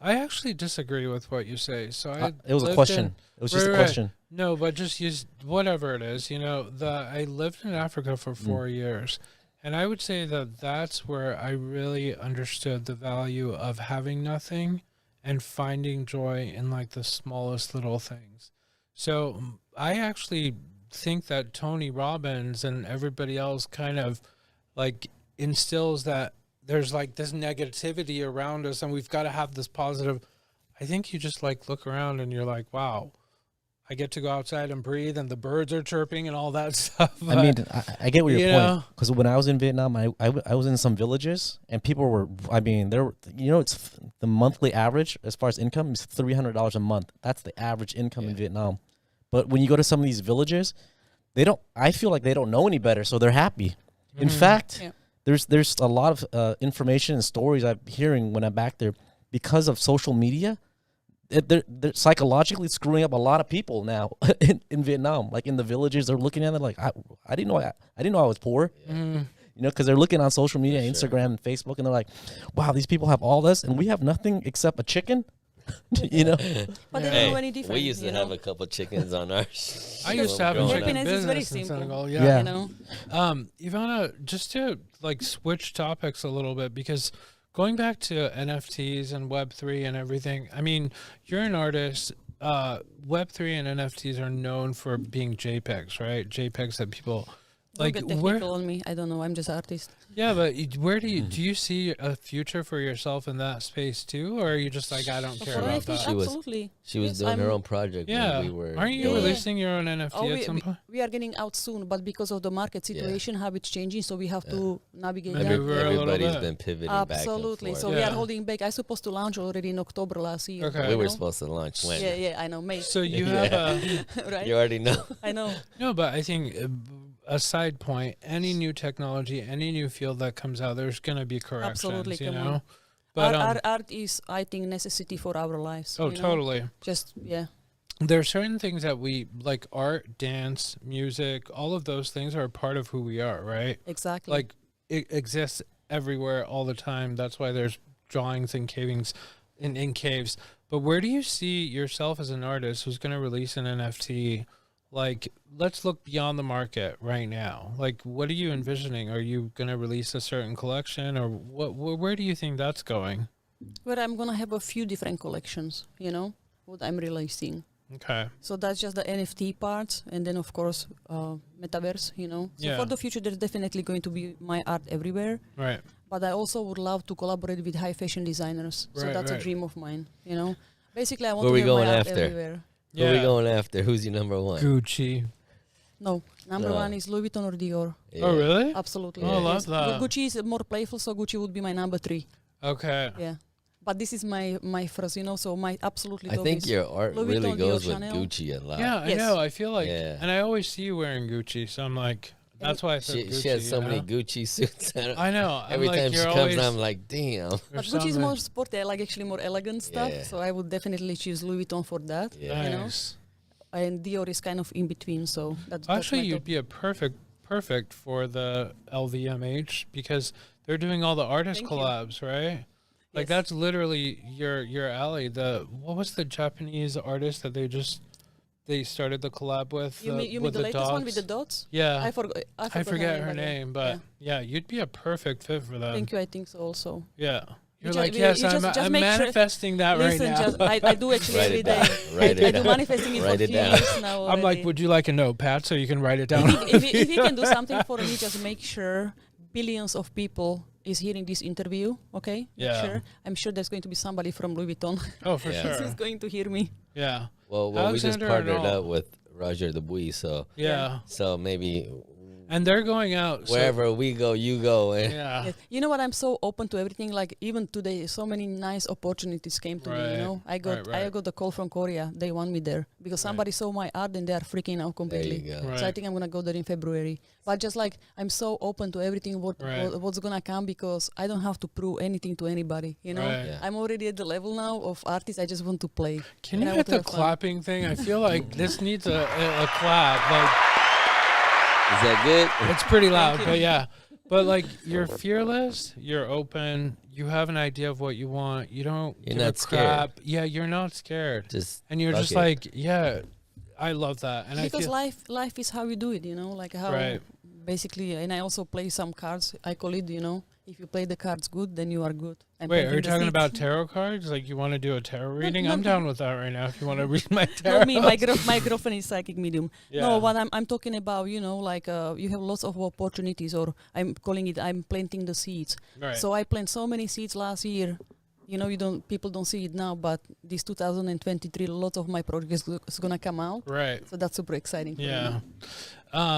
I actually disagree with what you say. So I It was a lived question. It was just a Right. question. No, but just use whatever it is. I lived in Africa for 4 years, and I would say that that's where I really understood the value of having nothing and finding joy in like the smallest little things. So I actually think that Tony Robbins and everybody else kind of like instills that there's like this negativity around us and we've got to have this positive. I think you just like look around and you're like, wow, I get to go outside and breathe and the birds are chirping and all that stuff. I mean, I get what your You point. know? Because when I was in Vietnam, I was in some villages and people were, I mean, there were, it's the monthly average as far as income is $300 a month. That's the average income in Vietnam. But when you go to some of these villages, I feel like they don't know any better, so they're happy. In fact, there's a lot of information and stories I'm hearing when I'm back there because of social media. They're psychologically screwing up a lot of people now in Vietnam. Like in the villages, they're looking at it like I didn't know I was poor. Because they're looking on social media, Instagram and Facebook, and they're like, wow, these people have all this, and we have nothing except a chicken. But they don't know any different. We used to have a couple chickens on ours. I used to have a growing chicken up. Happiness is very business in simple. Senegal. Yeah. You know? Ivana, just to like switch topics a little bit, because going back to NFTs and Web3 and everything, I mean, you're an artist. Web3 and NFTs are known for being JPEGs, right? JPEGs that people Don't like. get Where, technical on me. I don't know. I'm just artist. yeah, but where do you see a future for yourself in that space too, or are you just like I don't care For about NFTs, that? She was- absolutely. She was Yes, doing her I'm- own project Yeah, when we were. aren't you Yeah. releasing your own NFT Oh, at some point? we are getting out soon, but because of the market situation, how it's changing, so we have to navigate that. Maneuver a little Everybody's bit. been pivoting Absolutely. back So and we Yeah. are holding back. I supposed to launch already in October last year. Okay. forth. you We were know? supposed to launch when. Yeah, I know, May. So you have a Right? You already know. I know. no, but I think a side point: any new technology, any new field that comes out, there's gonna be corrections. Absolutely, You come know, on. but Art is, I think, necessity for our lives. oh, you know? totally. Just There are certain things that we like: art, dance, music. All of those things are a part of who we are, right? exactly. Like it exists everywhere all the time. That's why there's drawings and cavings in caves. But where do you see yourself as an artist who's going to release an NFT? Like, let's look beyond the market right now. Like, what are you envisioning? Are you going to release a certain collection, or where do you think that's going? Where I'm gonna have a few different collections. You know what I'm releasing. Okay. So that's just the NFT part, and then of course metaverse. You know. So Yeah. for the future, there's definitely going to be my art everywhere. Right. But I also would love to collaborate with high fashion designers. So Right, that's right. a dream of mine. You know. Basically, I want Where to we have my going art after? everywhere. Who are we going after? Who's your number one? Gucci. No, number No. one is Louis Vuitton or Dior. Yeah. Oh, really? Absolutely. Oh, I love Yes. that. Gucci is more playful, so Gucci would be my number 3. Okay. Yeah. But this is my first, you know, so my absolutely I top think is your art Louis really Vuitton, goes Dior, with Chanel. Gucci a lot. Yeah, I Yes. know. I feel like, Yeah. and I always see you wearing Gucci, so I'm like, that's why I said Gucci. She has so you many know? Gucci suits. I know. I'm Every like, time she you're comes, always, I'm like, damn. or But Gucci is something. more sporty. I like actually more elegant stuff. Yeah. So I would definitely choose Louis Vuitton for that. Yeah. You know? Nice. And Dior is kind of in between. So that's Actually, my you'd top. be a perfect for the LVMH because they're doing all the artist Thank you. collabs, right? Like Yes. that's literally your alley. What was the Japanese artist that they started the collab with? You mean with the latest one with the dogs? dots? Yeah, I forget her but yeah. name, but yeah, you'd be a perfect fit for that. Thank you. I think so also. Yeah, you're ju- like, you- yes, you I'm, just I'm make sure- manifesting that right Listen, now. I do actually Write every it day. down. Write I it do down. manifesting it for Write a it few down. years now. I'm like, already. would you like a notepad so you can write it down? if you can do something for me, just make sure billions of people is hearing this interview. Okay. Make Yeah. Sure. I'm sure there's going to be somebody from Louis Vuitton Oh, for Yeah. sure. who's going to hear me. Yeah, Well, we just Alexander partnered Arnold. up with Roger Dubuis, yeah. so maybe And they're going out so- wherever we go, you go. And yeah. Yes. You know what? I'm so open to everything. Like even today, so many nice opportunities came to me. Right. You know, I Right. got a call from Korea. They want me there because somebody saw my art and they are freaking out there completely. you go. Right. So I think I'm gonna go there in February. But just like I'm so open to everything Right. what's gonna come because I don't have to prove anything to anybody. You know, Right. Yeah. I'm already at the level now of artist. I just want to play. Can And you I hit want to the have fun. clapping thing? I feel like this needs a clap. Like Is that good? it's pretty loud, you. but yeah. But like you're fearless, you're open, you have an idea of what you want. You don't You're give a not scared. crap. Yeah, you're not scared. Just And you're fuck just it. like, yeah, I love that. And Because I feel life is how you do it. You know, like how Right. basically. And I also play some cards. I call it. You know, If you play the cards good, then you are good. I'm Wait, are you planting the talking seeds. about tarot cards? Like you want to do a tarot reading? no, I'm down with that right now. If you want to read my tarot. Not me. My girlfriend is psychic medium. Yeah. No, what I'm talking about, you know, like you have lots of opportunities, or I'm calling it, I'm planting the seeds. Right. So I planted so many seeds last year. You know, people don't see it now, but this 2023, lots of my projects is gonna come out. Right. So that's super exciting. For Yeah.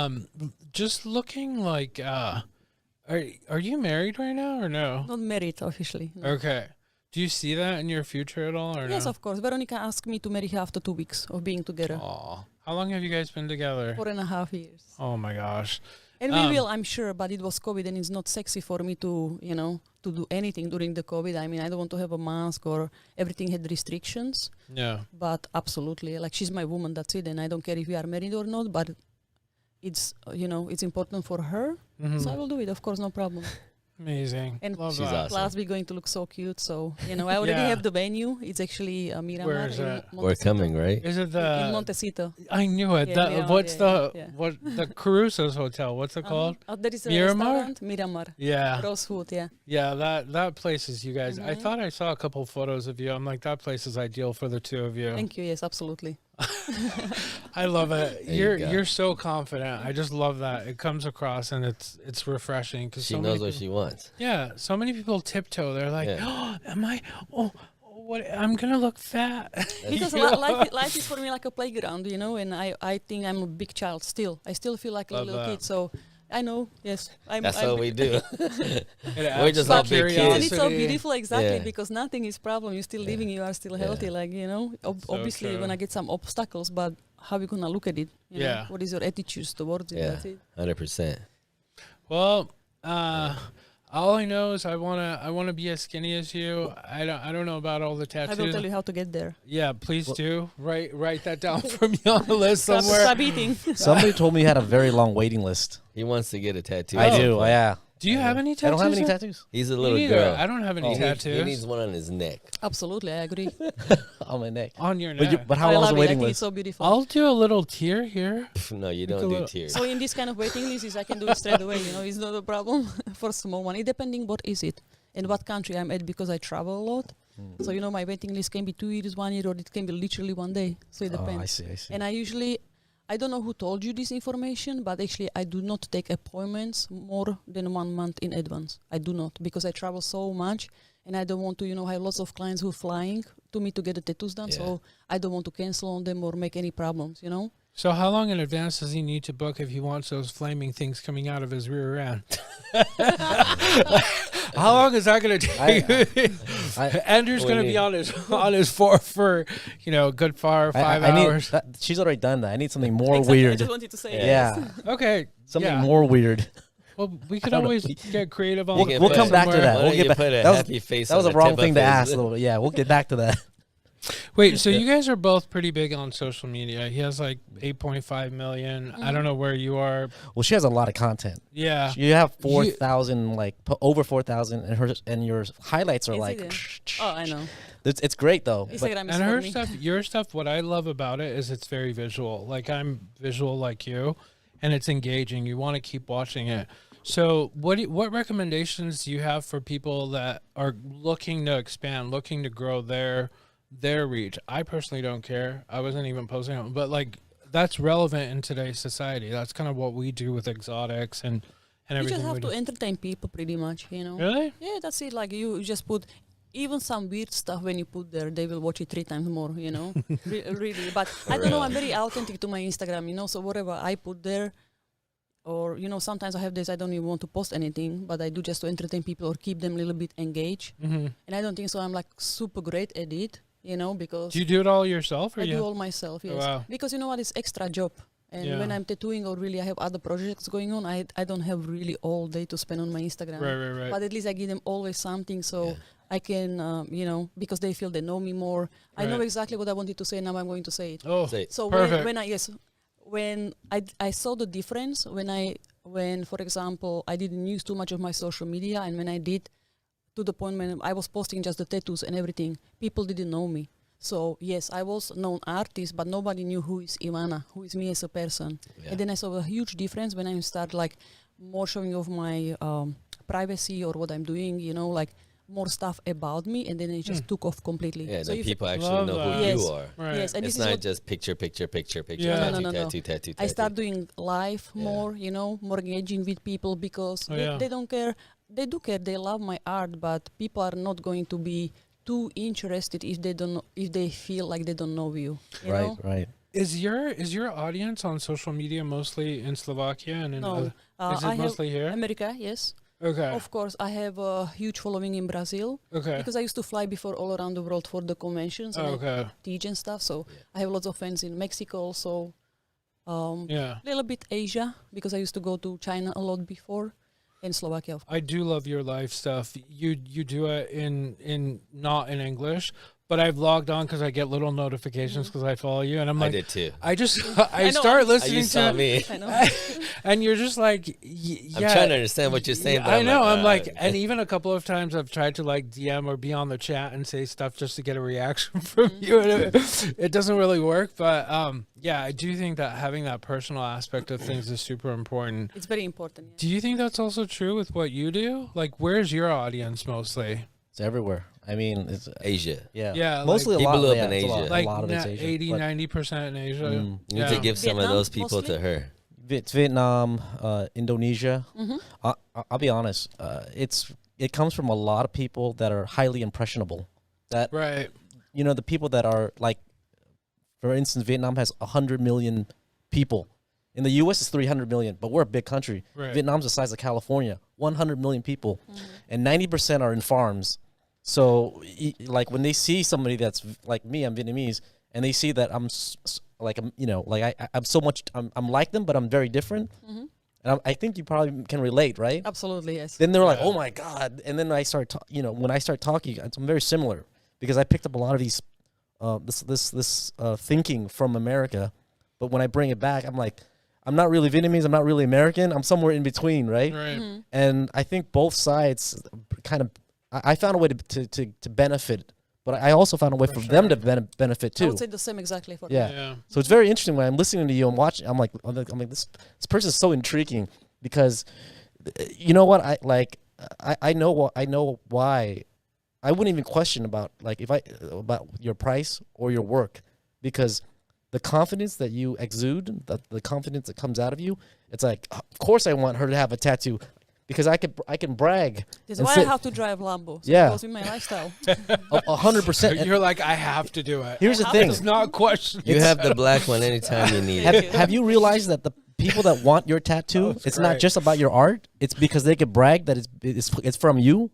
me. Just looking like, are you married right now or no? Not married officially. No. Okay. Do you see that in your future at all or Yes, no? of course. Veronica asked me to marry her after 2 weeks of being together. Aw. How long have you guys been together? 4.5 years. Oh my gosh. And we will, I'm sure, but it was COVID and it's not sexy for me to, you know, to do anything during the COVID. I mean, I don't want to have a mask, or everything had restrictions, Yeah. but absolutely, like, she's my woman, that's it. And I don't care if we are married or not, but it's, you know, it's important for her. Mhm. So I will do it, of course, no problem. Amazing. And Love She's that. awesome. Plus, we're going to look so cute. So, you know, I already Yeah. have the venue. It's actually Miramar. Where is in that? Montecito. We're coming, right? Is it In the? Montecito. I knew it. Yeah, The- Miramar, what's the yeah. what the Caruso's Hotel? What's it called? There is a Miramar? restaurant, Miramar. Yeah, Rosewood, yeah. yeah. That place is you guys. I Mhm. thought I saw a couple photos of you. I'm like, that place is ideal for the two of you. Thank you. Yes, absolutely. I love it. There you You're go. you're so confident. I just love that. It comes across and it's refreshing because She knows what she wants. Yeah, so many people tiptoe. They're like, Yeah. oh, am I? Oh, what? I'm gonna look fat. Because You know? life is for me like a playground, you know, and I think I'm a big child still. I still feel like a Love little that. kid. So I know, yes. That's I'm what we do. It We're adds just to all big kids. and it's so curiosity. beautiful, exactly, Yeah. because nothing is problem. You're still living, you are still healthy, Yeah. like, you know. So Obviously, you're true. gonna get some obstacles, but how you gonna look at it? You Yeah. know? What is your attitude towards it? Yeah. That's it. 100%. Well, all I know is I wanna be as skinny as you. I don't know about all the I will tattoos. tell you how to get there. Yeah, please do. Write that down for me on the list Stop, somewhere. stop eating. Somebody told me you had a very long waiting list. He wants to get a tattoo. I at some do. point. Yeah. Do you have any I tattoos? don't have any yet? tattoos He's a Me little neither. girl. I don't have any He needs- tattoos He needs one on his neck. Absolutely, I agree. on my neck. on your neck. But how I long is love the it. I waiting think it's list? so beautiful. I'll do a little tear here. Pff, no, you don't a do little- tears. So in this kind of waiting list, is I can do it straight away. You know, it's not a problem for small one. It depending what is it and what country I'm at, because I travel a lot. So you know, my waiting list can be 2 years, 1 year, or it can be literally 1 day. So it Oh, depends. I see. I see. And I don't know who told you this information, but actually I do not take appointments more than 1 month in advance. I do not, because I travel so much and I don't want to, you know, have lots of clients who are flying to me to get the tattoos done. Yeah. So I don't want to cancel on them or make any problems, you know. So how long in advance does he need to book if he wants those flaming things coming out of his rear end? How long is that going to take? Andrew's going to be on his fort for a good 5 I need, hours. she's already done that. I need something more Exactly, I weird. just wanted to say Yeah. Okay, Something yeah. more weird. Well, we could don't know. always get creative on. You the can We'll put come it back to somewhere. that. Why We'll don't get you back. put a That was, happy face that was on a the wrong tip thing of to his- ask. A little bit. Yeah, we'll get back to that. Wait, so you guys are both pretty big on social media. He has like 8.5 million. I don't know where you are. Well, she has a lot of content. Yeah. You have 4,000, over 4,000, and your highlights are like. Instagram. Oh, I know. It's great though. But Instagram is And for her me. stuff, your stuff, what I love about it is it's very visual. Like I'm visual like you, and it's engaging. You want to keep watching it. So what recommendations do you have for people that are looking to expand, looking to grow their reach? I personally don't care. I wasn't even posting it, but like that's relevant in today's society. That's kind of what we do with exotics and You everything. just have we to do. entertain people pretty much, you know. Really? Yeah, that's it. Like you just put even some weird stuff when you put there, they will watch it 3 times more, you know. Really. But I don't know, I'm very authentic to my Instagram, you know, so whatever I put there, or, you know, sometimes I have days I don't even want to post anything, but I do just to entertain people or keep them a little bit engaged. Mm-hmm. And I don't think so I'm like super great at it, you know, because Do you do it all yourself, or I you? do all myself, yes. wow. Because you know what, it's extra job. And Yeah. when I'm tattooing or really I have other projects going on, I don't have really all day to spend on my Instagram. Right. But at least I give them always something, so I can, you know, because they feel they know me more. I know Right. exactly what I wanted to say. Now I'm going to say it. Oh, Say- So perfect. when I saw the difference when for example I didn't use too much of my social media, and when I did, to the point when I was posting just the tattoos and everything, people didn't know me. So yes, I was known artist, but nobody knew who is Ivana, who is me as a person. Yeah. And then I saw a huge difference when I start like more showing off my privacy or what I'm doing, like more stuff about me, and then it just took off completely. Yeah, So then if people actually Love know who that. Yes. you are. Right. yes, and It's this is not what just picture, Yeah. tattoo, No. tattoo. I start doing live Yeah. more, more engaging with people because Oh, yeah. they don't care. They do care. They love my art, but people are not going to be too interested if they don't know, if they feel like they don't know you. You Right, know? right. Is your audience on social media mostly in Slovakia and in No, other, is it I have mostly here? America. Yes, Okay. of course. I have a huge following in Brazil Okay. because I used to fly before all around the world for the conventions and I Okay. teach and stuff. So I have lots of fans in Mexico also. Yeah. Little bit Asia because I used to go to China a lot before, and Slovakia. Of course. I do love your live stuff. You do it in not in English, but I've logged on because I get little notifications because I follow you, and I'm I like, did too. I just I I know, start I'm- listening You saw to me. I know. and you're just like, I'm yeah. trying to understand what you're saying. But I know. I'm like, uh, and even a couple of times I've tried to like DM or be on the chat and say stuff just to get a reaction from you. And it doesn't really work, but yeah, I do think that having that personal aspect of things is super important. It's very important. Yeah. Do you think that's also true with what you do? Like, where's your audience mostly? It's everywhere. I mean, it's Asia. yeah, Yeah, mostly like, a lot. He blew up Yeah, in it's a lot, Asia. Like a lot of it's Asia. 80, but 90% in Asia. Mm. You need Yeah. to give some of Vietnam, those people mostly? to her. It's Vietnam, Indonesia. Mm-hmm. I'll be honest. It comes from a lot of people that are highly impressionable. That Right. the people that are like, for instance, Vietnam has 100 million people. In the U.S., it's 300 million, but we're a big country. Right. Vietnam's the size of California, 100 million people, and 90% are in farms. So, like when they see somebody that's like me, I'm Vietnamese, and they see that I'm I'm so much, I'm like them, but I'm very different. Mm-hmm. And I think you probably can relate, right? Absolutely, yes. Then they're like, Yeah. "Oh my god!" And then I start, when I start talking, I'm very similar because I picked up a lot of these, this thinking from America, but when I bring it back, I'm like, I'm not really Vietnamese, I'm not really American, I'm somewhere in between, right? Right. Mm-hmm. And I think both sides kind of, I found a way to benefit, but I also found a way for them to benefit I too. would say the same exactly for Yeah. Yeah. So it's very interesting when I'm listening to you and watching. I'm like, this person is so intriguing because, you know what, I know why. I wouldn't even question about about your price or your work, because the confidence that you exude, the confidence that comes out of you, it's like, of course I want her to have a tattoo because I can brag. That's and why say- I have to drive Lambo. So Yeah. it goes with my lifestyle. 100%. You're like, I have to do it. Here's the I thing. It's not a question. You have the black one anytime you need Thank it. you. Have you realized that the people that want your tattoo, That's it's not great. just about your art. It's because they could brag that it's from you.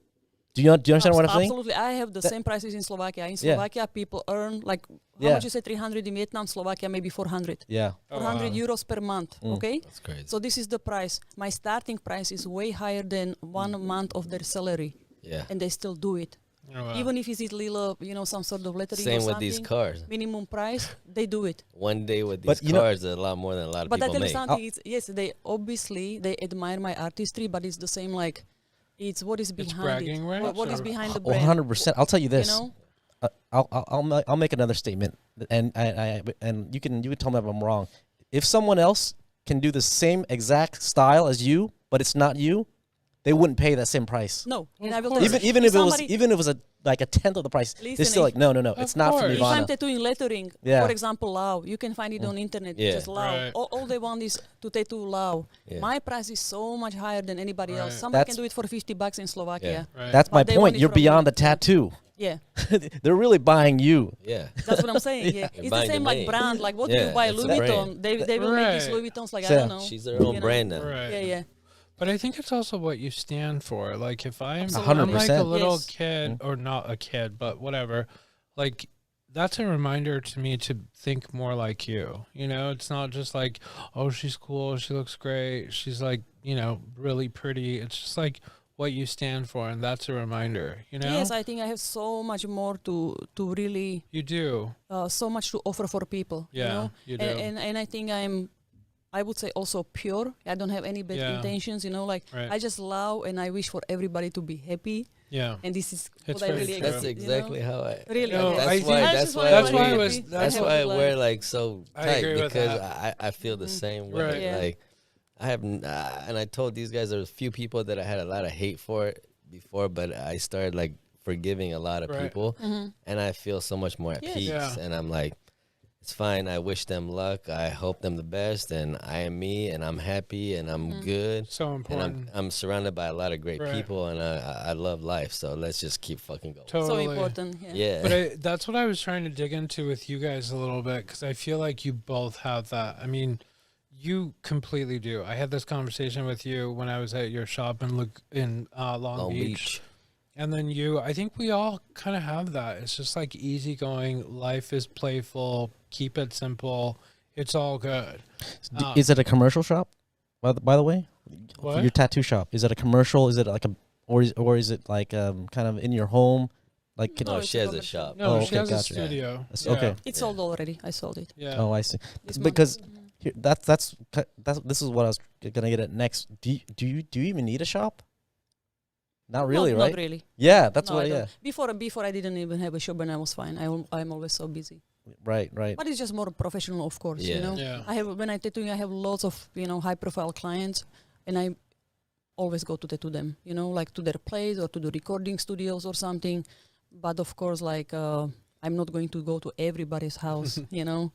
Do you understand what I'm saying? Absolutely. I have the same prices in Slovakia. In Yeah. Slovakia, people earn like, how Yeah. much you say, 300 in Vietnam, Slovakia, maybe 400. Yeah. 400 wow. euros per month, okay? That's crazy. So this is the price. My starting price is way higher than 1 month of their salary, Yeah. and they still do it. Oh, wow. Even if it's little, some sort of lettering Same or with these something, cars. minimum price, they do it. One day with But these you know- cars, a lot more than a lot of But I people tell you make. something, yes, they obviously, they admire my artistry, but it's the same, like, it's what is behind bragging it. rights, What is or- behind the brand. 100%. I'll tell you You this. know? I'll make another statement, and and you can tell me if I'm wrong. If someone else can do the same exact style as you, but it's not you, they wouldn't pay that same price. No, and Of I will course. tell you, Even if somebody- it was like a tenth of the price, they're Listen, still like, no, it's Of not from course. if I'm Ivana. tattooing lettering, Yeah. for example, Lao, you can find it on internet. Yeah. Just Lao. Right. All they want is to tattoo Lao. Yeah. My price is so much higher than anybody else. Right. Somebody That's- can do it for $50 in Slovakia. Right. That's my But they want point. it You're from beyond me. the tattoo. Yeah, They're really buying you. Yeah. that's what I'm saying. Yeah, You're it's the buying same the like name. brand. Like what Yeah, you buy it's a Louis brand. Vuitton, they will make these Right. Louis Vuittons. Like So- I don't know. She's their own you know? brand now. Right. Yeah, yeah. But I think it's also what you stand for. Like if I'm like 100%. a little Yes. kid, or not a kid, but whatever, like that's a reminder to me to think more like you. You know, it's not just like, oh, she's cool, she looks great, she's like, really pretty. It's just like what you stand for, and that's a reminder. You know, Yes, I think I have so much more to really, you do. so much to offer for people. Yeah, You know? you do. And I think I would say also pure. I don't have any bad Yeah. intentions, like Right. I just love and I wish for everybody to be happy. Yeah. And this is It's what I very really true. That's accept, exactly how I. Really, No, yes. I That's think- why. I That's just why. That's why I we- was. happy. That's I why I have to wear like- like so I tight agree with because that. I feel the same way. Yeah. Like I have, and I told these guys there was a few people that I had a lot of hate for before, but I started like forgiving a lot of Right. people, and I feel so much more at Yes. peace. Yeah. And I'm like, it's fine. I wish them luck. I hope them the best, and I am me, and I'm happy, and I'm good. So And important. I'm surrounded by a lot of great Right. people, and I love life. So let's just keep fucking going. So Totally. important. Yeah. Yeah. But that's what I was trying to dig into with you guys a little bit, because I feel like you both have that. I mean, you completely do. I had this conversation with you when I was at your shop in Long Beach. And then I think we all kind of have that. It's just like easygoing. Life is playful. Keep it simple. It's all good. Is it a commercial shop? By the way, What? your tattoo shop, is it a commercial? Is it like or is it like kind of in your home? Like No, Oh, it's she has a commercial. shop. No, Oh, she okay, has a gotcha. studio. That's- Yeah. okay. It's Yeah. sold already. I sold it. Yeah. Oh, I see. This month. Because here, that's this is what I was gonna get at next. Do you even need a shop? Not really, right? Not really. Yeah, that's No, what. I Yeah, don't. Before I didn't even have a shop and I was fine. I'm always so busy. right. But it's just more professional, of course. Yeah. You know, Yeah. when I tattoo, I have lots of high profile clients, and I always go to tattoo them. Like to their place or to the recording studios or something. But of course, like I'm not going to go to everybody's house. Yeah.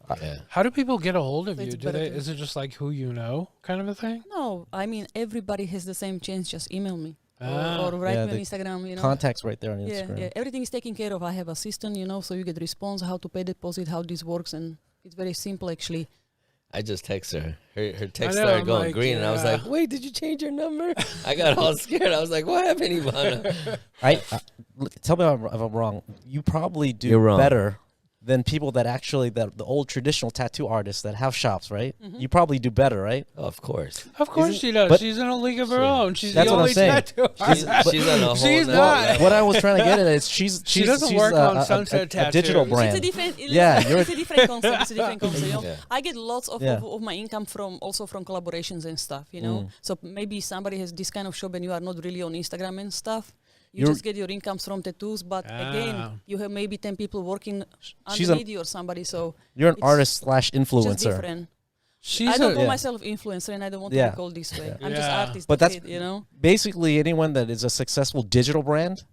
How do people get a hold of So you? it's Do better they? to- Is it just like who you know, kind of a thing? No, I mean everybody has the same chance. Just email me Ah. or write Yeah, me on the Instagram. contacts right there on Yeah, Instagram. yeah. Everything is taken care of. I have assistant, so you get response, how to pay deposit, how this works, and it's very simple actually. I just text her. Her text know, started I'm going like, green, and I was yeah. like, "Wait, did you change your number?" I got all scared. I was like, "What happened, Ivana?" Tell me if I'm wrong. You probably do You're wrong. better than people that actually the old traditional tattoo artists that have shops, right? Mm-hmm. You probably do better, right? Of course. Of course Isn't- she does. but- She's in a league of her Sure. own. She's That's the what I'm only saying. tattoo She's, artist. she's on a whole She's nother not. level. What I was trying to get at is she's She doesn't work on Sunset a digital Tattoos. brand. It's a different. Yeah, you're it's a different concept. It's a different concept. Yeah. I get lots of, Yeah. of my income from collaborations and stuff. So maybe somebody has this kind of shop and you are not really on Instagram and stuff. You You're- just get your incomes from tattoos, but Ah. again, you have maybe 10 people working She's an- underneath you or somebody. So You're an It's artist / just influencer. different. She's I don't a, call Yeah. myself influencer, and I don't want Yeah. to be called this way. I'm just Yeah. artist. But that's that's- it. Basically, anyone that is a successful digital brand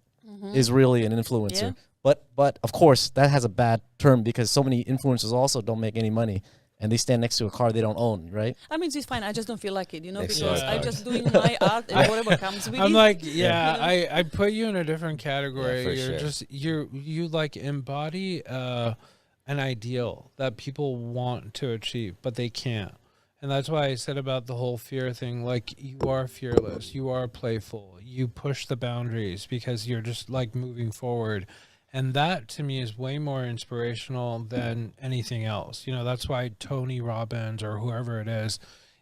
is really an influencer. Yeah. But of course, that has a bad term because so many influencers also don't make any money, and they stand next to a car they don't own, right? I mean, it's fine. I just don't feel like it, Next because to I'm our just doing my art and whatever comes with I'm it. like, yeah, You know? I put you in a different category. for You're sure. just you like embody an ideal that people want to achieve, but they can't. And that's why I said about the whole fear thing. Like, you are fearless, you are playful, you push the boundaries because you're just like moving forward. And that to me is way more inspirational than anything else. That's why Tony Robbins or whoever it is,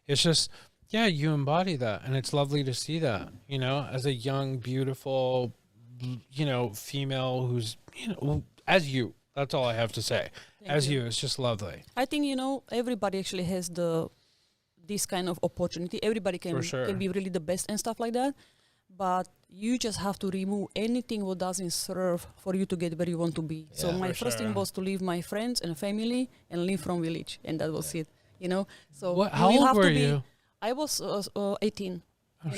it's just, yeah, you embody that. And it's lovely to see that, as a young, beautiful, female who's, as you. That's all I have to say. Thank you. It's just lovely. I think everybody actually has this kind of opportunity. Everybody For sure. can be really the best and stuff like that. But you just have to remove anything what doesn't serve for you to get where you want to be. So Yeah. my For first sure. thing was to leave my friends and family and live from village, and that was it. So How you old have were to be. you? I was 18. Oh,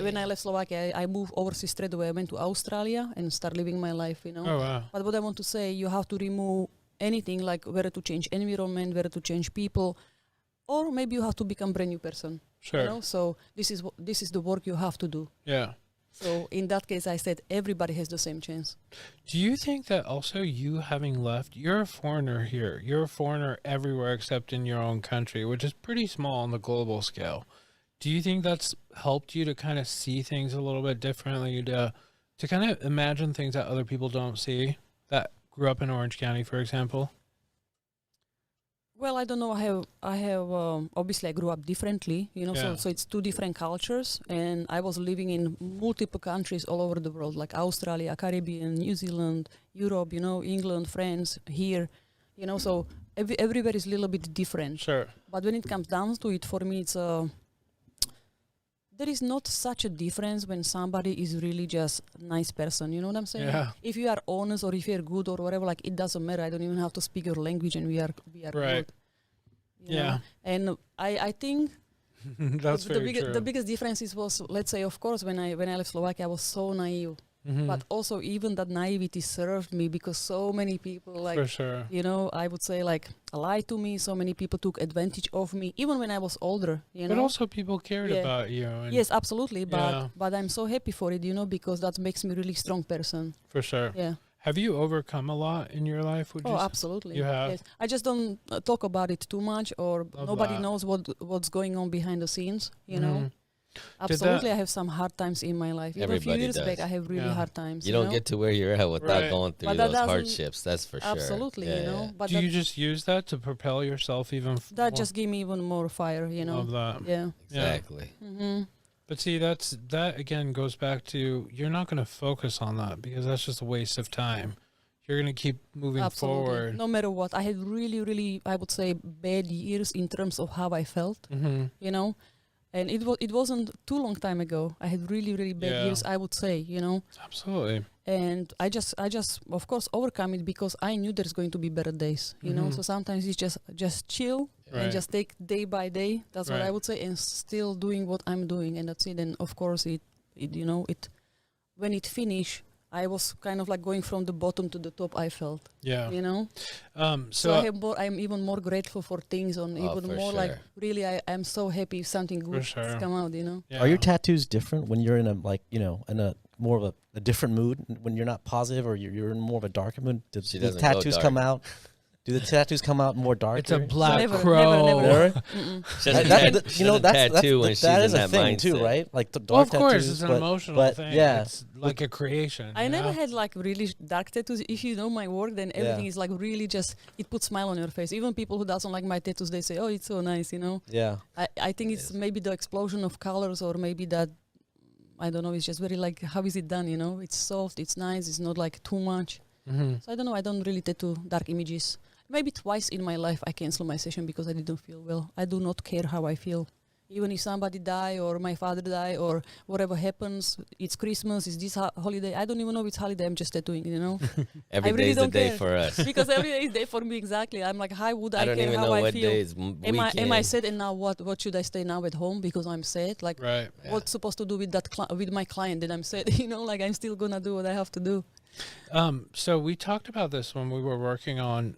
When I left Slovakia, I moved overseas straight away. I went to Australia and start living my life. Oh, wow. But what I want to say, you have to remove anything like whether to change environment, whether to change people, or maybe you have to become brand new person. Sure. So this is the work you have to do. Yeah. So in that case, I said everybody has the same chance. Do you think that also you having left, you're a foreigner here. You're a foreigner everywhere except in your own country, which is pretty small on the global scale. Do you think that's helped you to kind of see things a little bit differently, to kind of imagine things that other people don't see, that grew up in Orange County, for example? Well, I don't know. I have obviously I grew up differently, Yeah. So it's two different cultures, and I was living in multiple countries all over the world, like Australia, Caribbean, New Zealand, Europe, England, France, here, So everywhere is a little bit different. Sure. But when it comes down to it, for me, it's there is not such a difference when somebody is really just a nice person. You know what I'm saying? Yeah. If you are honest or if you're good or whatever, like it doesn't matter. I don't even have to speak your language, and we are Right. good. you Yeah. know? And I think That's very true. The biggest difference was, let's say, of course, when I left Slovakia, I was so naive. Mhm. But also, even that naivety served me because so many people, like, For sure. you know, I would say, like, lied to me. So many people took advantage of me, even when I was older, you But know. also people cared Yeah. about you. And Yes, absolutely. Yeah. But I'm so happy for it, you know, because that makes me really strong person. For sure. Yeah. Have you overcome a lot in your life? Would Oh, you say? absolutely. You have? Yes. I just don't talk about it too much, or Love nobody that. knows what's going on behind the scenes, you know. Mhm. Absolutely, I have some hard times in my life. Even a few Everybody years back, does. I have really Yeah. hard times. You don't know? get to where you're at without Right. going through But that those doesn't- hardships. That's for sure. Absolutely, Yeah, you know. yeah. But Do you just use that to propel yourself even that more? just give me even more fire, you know. Love that. Yeah. Exactly. Mm-hmm. But see, that again goes back to you're not going to focus on that because that's just a waste of time. You're going to keep moving Absolutely. forward. No matter what, I had really, really, I would say, bad years in terms of how I felt, Mm-hmm. you know. And it wasn't too long time ago. I had really, really bad Yeah. years, I would say, you know. Absolutely. And I just of course overcome it because I knew there's going to be better days, you know. Mhm. So sometimes it's just chill Right. and just take day by day. That's what I Right. would say, and still doing what I'm doing, and that's it. And of course it you know, it when it finished, I was kind of like going from the bottom to the top, I felt, Yeah. you know. So I'm even more grateful for things, on Oh, even for more like sure. really I'm so happy if something good sure. has come out, you know. yeah. Are your tattoos different when you're in a, like, you know, in a more of a different mood, when you're not positive, or you're in more of a darker mood? Do She the doesn't go tattoos dark. come out? Do the tattoos come out more darker? It's a black Never, crow. never. Never? Mm-mm. She doesn't That- tat- that- she you know, doesn't tattoo when she's that in is a that thing too, mindset. right? Like the Well, dark of course, tattoos, it's an but- emotional but thing. yeah. It's like a creation. I you never know? had like really dark tattoos. If you know my work, then everything is like really just, it puts smile on your face. Even people who doesn't like my tattoos, they say, "Oh, it's so nice," you know. Yeah. I think it's maybe the explosion of colors, or maybe that, I don't know. It's just very like, how is it done? You know, it's soft, it's nice, it's not like too much. Mhm. So I don't know. I don't really tattoo dark images. Maybe twice in my life I cancel my session because I didn't feel well. I do not care how I feel. Even if somebody die or my father die or whatever happens, it's Christmas, it's this holiday. I don't even know it's holiday. I'm just tattooing, you know. Every I really day's the don't day care. for us. Because every day is day for me, exactly. I'm like, how would I, I don't care even how know I what feel? day is Am I weekend. sad, and now what should I stay now at home because I'm sad? Like, Right. Yeah. what's supposed to do with that with my client that I'm sad? You know, like I'm still gonna do what I have to do. So we talked about this when we were working on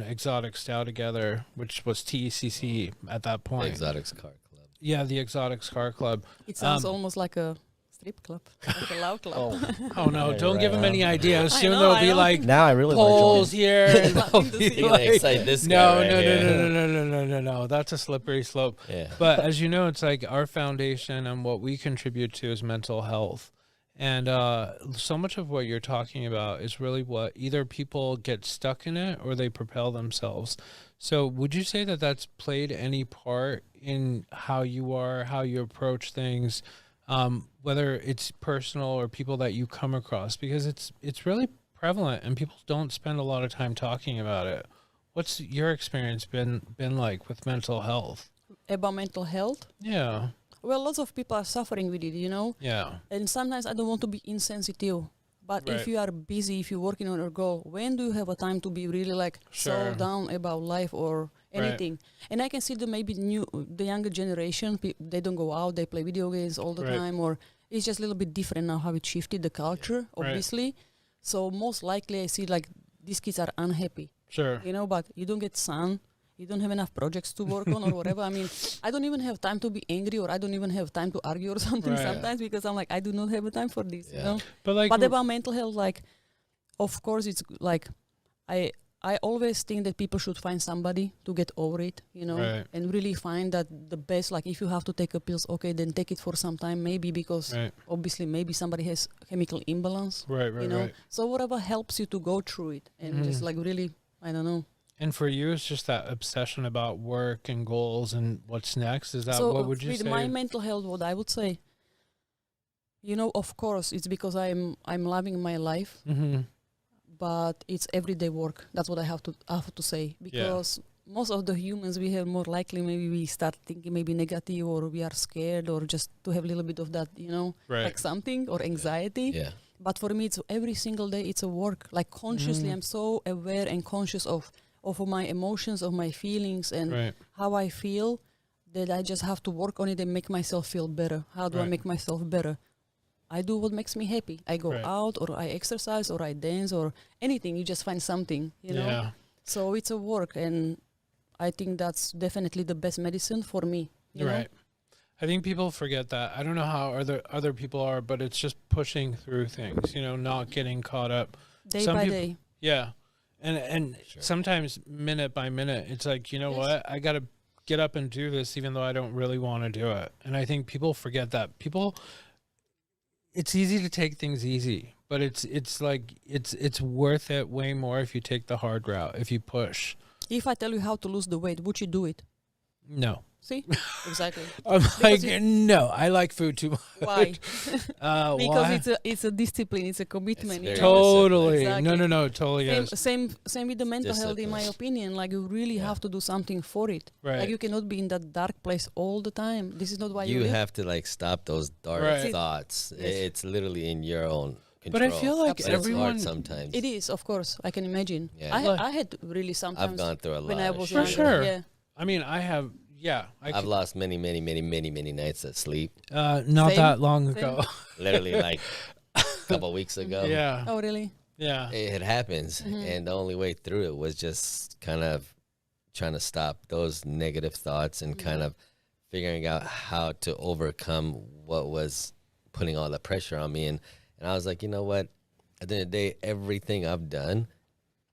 Exotic Style together, which was TECC at that The point. Exotics Car Club. Yeah, the Exotics Car Club. It sounds Um, almost like a strip club, like a loud club. Oh no! Right, Don't give him right. any ideas. I Soon know, there'll I be know. like Now I really polls want to here. and Nothing they'll to be see. You're gonna like- excite this no, guy right no, no, here. no, no, no, no, no, no. That's a slippery slope. Yeah. But as you know, it's like our foundation and what we contribute to is mental health. And so much of what you're talking about is really what either people get stuck in it or they propel themselves. So would you say that that's played any part in how you are, how you approach things, whether it's personal or people that you come across? Because it's really prevalent and people don't spend a lot of time talking about it. What's your experience been like with mental health? About mental health. Yeah. Well, lots of people are suffering with it, you know. Yeah. And sometimes I don't want to be insensitive. But Right. if you are busy, if you're working on your goal, when do you have a time to be really like Sure. so down about life or Right. anything? And I can see the younger generation, they don't go out, they play video games all the Right. time, or it's just a little bit different now how it shifted the culture, Right. obviously. So most likely I see like these kids are unhappy, Sure. you know, but you don't get sun. You don't have enough projects to work on or whatever. I mean, I don't even have time to be angry, or I don't even have time to argue or something Right. sometimes because I'm like, I do not have a time for this, you Yeah. know. But like But about mental health, like, of course, it's like, I always think that people should find somebody to get over it, you know, Right. and really find that the best. Like, if you have to take a pills, okay, then take it for some time, maybe because right, obviously maybe somebody has chemical imbalance, right, right, you know. right. So whatever helps you to go through it, and just Mhm. like really, I don't know. And for you, it's just that obsession about work and goals and what's next. Is that So what would you with say? my mental health, what I would say, you know, of course, it's because I'm loving my life, Mm-hmm. but it's everyday work. That's what I have to say, because most of the humans, we have more likely maybe we start thinking maybe negative, or we are scared, or just to have a little bit of that, you know, Right. like something, or anxiety. Yeah. But for me, it's every single day. It's a work. Like consciously, Mhm. I'm so aware and conscious of my emotions, of my feelings, and Right. how I feel, that I just have to work on it and make myself feel better. How do I Right. make myself better? I do what makes me happy. I go Right. out, or I exercise, or I dance, or anything. You just find something, you know. Yeah. So it's a work, and I think that's definitely the best medicine for me. You know? Right. I think people forget that. I don't know how other people are, but it's just pushing through things, not getting caught up. Day Some by people- day. Yeah. And Sure. sometimes minute by minute, it's like, you know Yes. what? I got to get up and do this even though I don't really want to do it. And I think people forget that. It's easy to take things easy, but it's like it's worth it way more if you take the hard route, if you push. If I tell you how to lose the weight, would you do it? No. See? Exactly. I'm like, you- no, I like food too much. Why? Because why? it's a discipline, it's a commitment. very You know? Totally. Exactly. No, totally Same, is. same with the mental health, in my Discipline. opinion. Like, you really Yeah. have to do something for it. Right. Like, you cannot be in that dark place all the time. This is not why you You live. have to like stop those dark Right. thoughts. Yes. It's literally in your own control. But I feel like But it's everyone hard sometimes. It is, of course. I can imagine. Yeah. I had really sometimes I've gone through a lot. when I of was shit. For younger. sure. Yeah. I mean, I have, I've lost many nights of sleep. not Same, that long same. ago. Literally like a couple weeks ago. Yeah. Oh, really? Yeah. It happens. Mhm. And the only way through it was just kind of trying to stop those negative thoughts and kind of figuring out how to overcome what was putting all the pressure on me. And I was like, you know what? At the end of the day, everything I've done,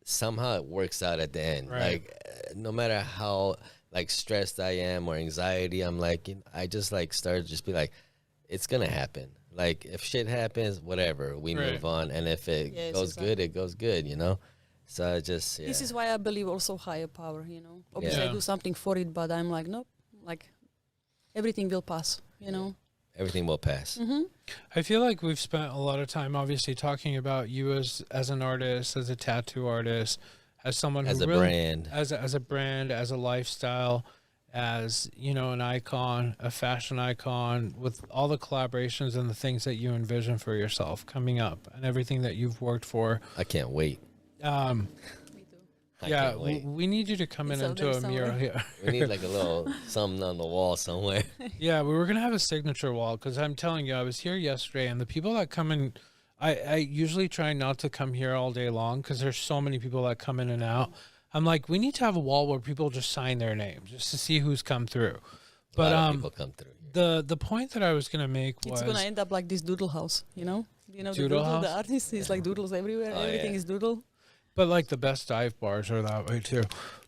somehow it works out at the end. Right. Like, no matter how like stressed I am or anxiety, I'm like, I just like started just be like, it's gonna happen. Like, if shit happens, whatever, we Right. move on. And if it Yes, goes good, it goes good, So I just, yeah. This is why I believe also higher power, you know. Obviously, Yeah. I do something for it, but I'm like, nope. Like, everything will pass, you know. Everything will pass. Mm-hmm. I feel like we've spent a lot of time obviously talking about you as an artist, as a tattoo artist, as someone As who a really, brand. as a brand, as a lifestyle, as an icon, a fashion icon, with all the collaborations and the things that you envision for yourself coming up and everything that you've worked for. I can't wait. Um, Me too. I yeah, can't wait. we need you to come It's in out into there a mural somewhere. here. We need like a little something on the wall somewhere. Yeah, we were gonna have a signature wall because I'm telling you, I was here yesterday, and the people that come in, I usually try not to come here all day long because there's so many people that come in and out. I'm like, we need to have a wall where people just sign their names just to see who's come through. A But lot of people come through here. the point that I was gonna make was It's gonna end up like this doodle house, you know. You know, Doodle the house? the artist is like doodles everywhere. Oh, Everything yeah. is doodle. But like the best dive bars are that way too.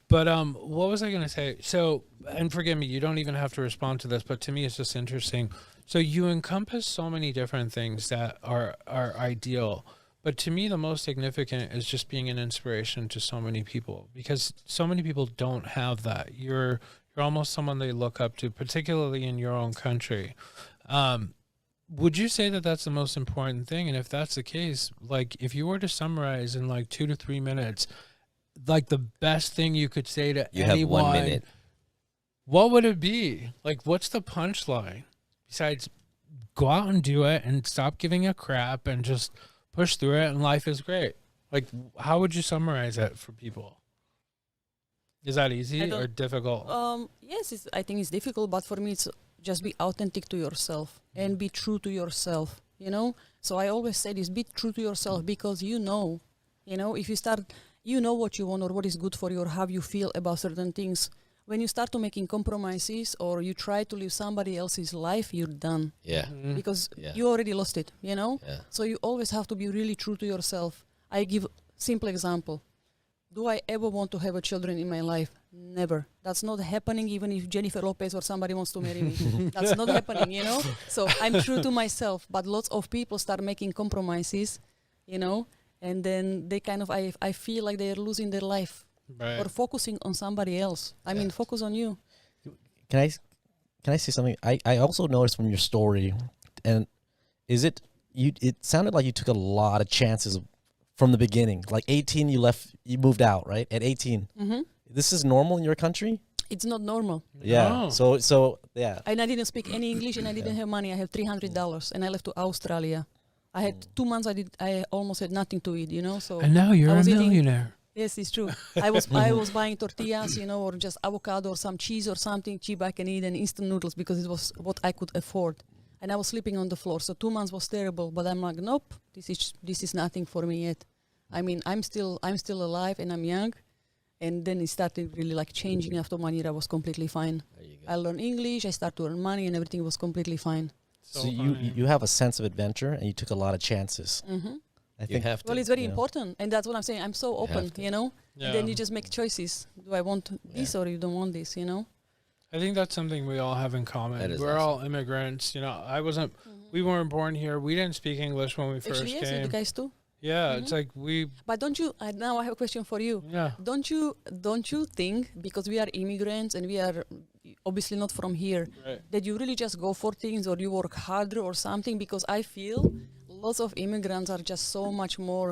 But what was I gonna say? So, and forgive me, you don't even have to respond to this, but to me it's just interesting. So you encompass so many different things that are ideal. But to me the most significant is just being an inspiration to so many people because so many people don't have that. You're almost someone they look up to, particularly in your own country. Would you say that that's the most important thing? And if that's the case, like if you were to summarize in like 2 to 3 minutes, like the best thing you could say to You anyone, have 1 minute. what would it be? Like, what's the punchline besides go out and do it and stop giving a crap and just push through it and life is great? Like, how would you summarize it for people? Is that I easy don't- or difficult? Yes, I think it's difficult, but for me, it's just be authentic to yourself and be true to yourself, you know? So I always say this, be true to yourself because you know, if you start, you know what you want or what is good for you or how you feel about certain things. When you start to making compromises or you try to live somebody else's life, you're done Yeah. Mhm. because Yeah. you already lost it, you know? Yeah. So you always have to be really true to yourself. I give simple example. Do I ever want to have a children in my life? Never. That's not happening even if Jennifer Lopez or somebody wants to marry me. That's not happening, you know? So I'm true to myself, but lots of people start making compromises, and then they kind of, I feel like they're losing their life Right. or focusing on somebody else. I mean, Yeah. focus on you. Can I say something? I also noticed from your story, and it sounded like you took a lot of chances from the beginning. Like 18, you moved out, right? At 18. Hmm. This is normal in your country? It's not normal. Yeah. No. So yeah. And I didn't speak any English and I didn't have money. I have $300 and I left to Australia. I had 2 months. I almost had nothing to eat, So And now you're I a was eating- millionaire. Yes, it's true. I was buying tortillas, or just avocado or some cheese or something cheap I can eat, and instant noodles because it was what I could afford. And I was sleeping on the floor. So 2 months was terrible, but I'm like, nope, this is nothing for me yet. I mean, I'm still alive and I'm young. And then it started really like changing after 1 year. I was completely fine. There you go. I learned English. I started to earn money, and everything was completely fine. So you funny. you have a sense of adventure, and you took a lot of chances. Hmm. I You think have to. Well, it's very Yeah. important, and that's what I'm saying. I'm so have open, to. And then you just make choices. Do I want this or you don't want this? I think that's something we all have in common. That is We're all awesome. immigrants. We weren't born here. We didn't speak English when we first Actually, yes, you came. guys too. Yeah, it's like we. But don't you? Now I have a question for you. Yeah. Don't you think, because we are immigrants and we are obviously not from here, Right. that you really just go for things or you work harder or something? Because I feel lots of immigrants are just so much more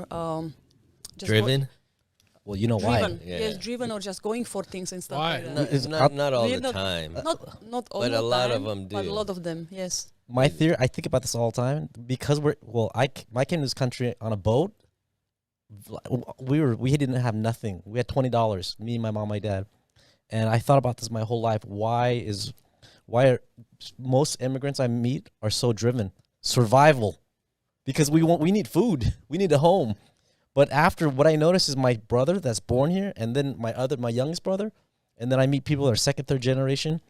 just Driven? well, you know why? driven. Yeah. Yes, driven or just going for things and stuff Why? like that. No, It's not all We're the not- time. Not all But the a lot of time, them but do. a lot of them, yes. My theory, I think about this all the time because I came to this country on a boat. We didn't have nothing. We had $20. Me, my mom, my dad, and I thought about this my whole life. Why are most immigrants I meet are so driven? Survival, because we need food. We need a home. But after what I noticed is my brother that's born here, and then my youngest brother, and then I meet people that are second, third generation.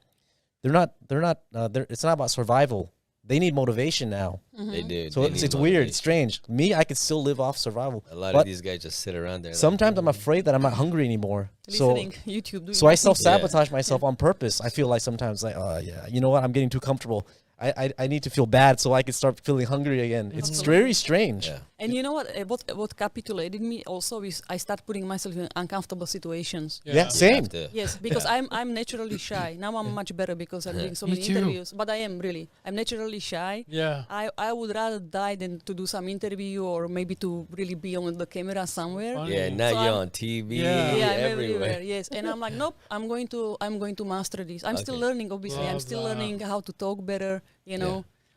It's not about survival. They need motivation now. They do. So They it's need weird. It's motivation. strange. Me, I could still live off survival. A lot But of these guys just sit around there. sometimes I'm afraid that I'm not hungry anymore. Listening, YouTube. Doing So I nothing. self-sabotage myself on purpose. I feel like sometimes like, oh yeah, you know what? I'm getting too comfortable. I need to feel bad so I can start feeling hungry again. It's Absolutely. very strange. Yeah. And you know what capitulated me also is I start putting myself in uncomfortable situations. Yeah, You same. have to. Yes, because I'm naturally shy. Now I'm much better because I'm doing so Me many too. interviews. But I am really. I'm naturally shy. Yeah. I would rather die than to do some interview or maybe to really be on the camera somewhere. Funny. Yeah, now So you're I'm- on TV. Yeah. Yeah, I'm everywhere. everywhere. Yes, and I'm like, nope. I'm going to master this. I'm still Okay. learning. Obviously, I'm Love still that. learning how to talk better.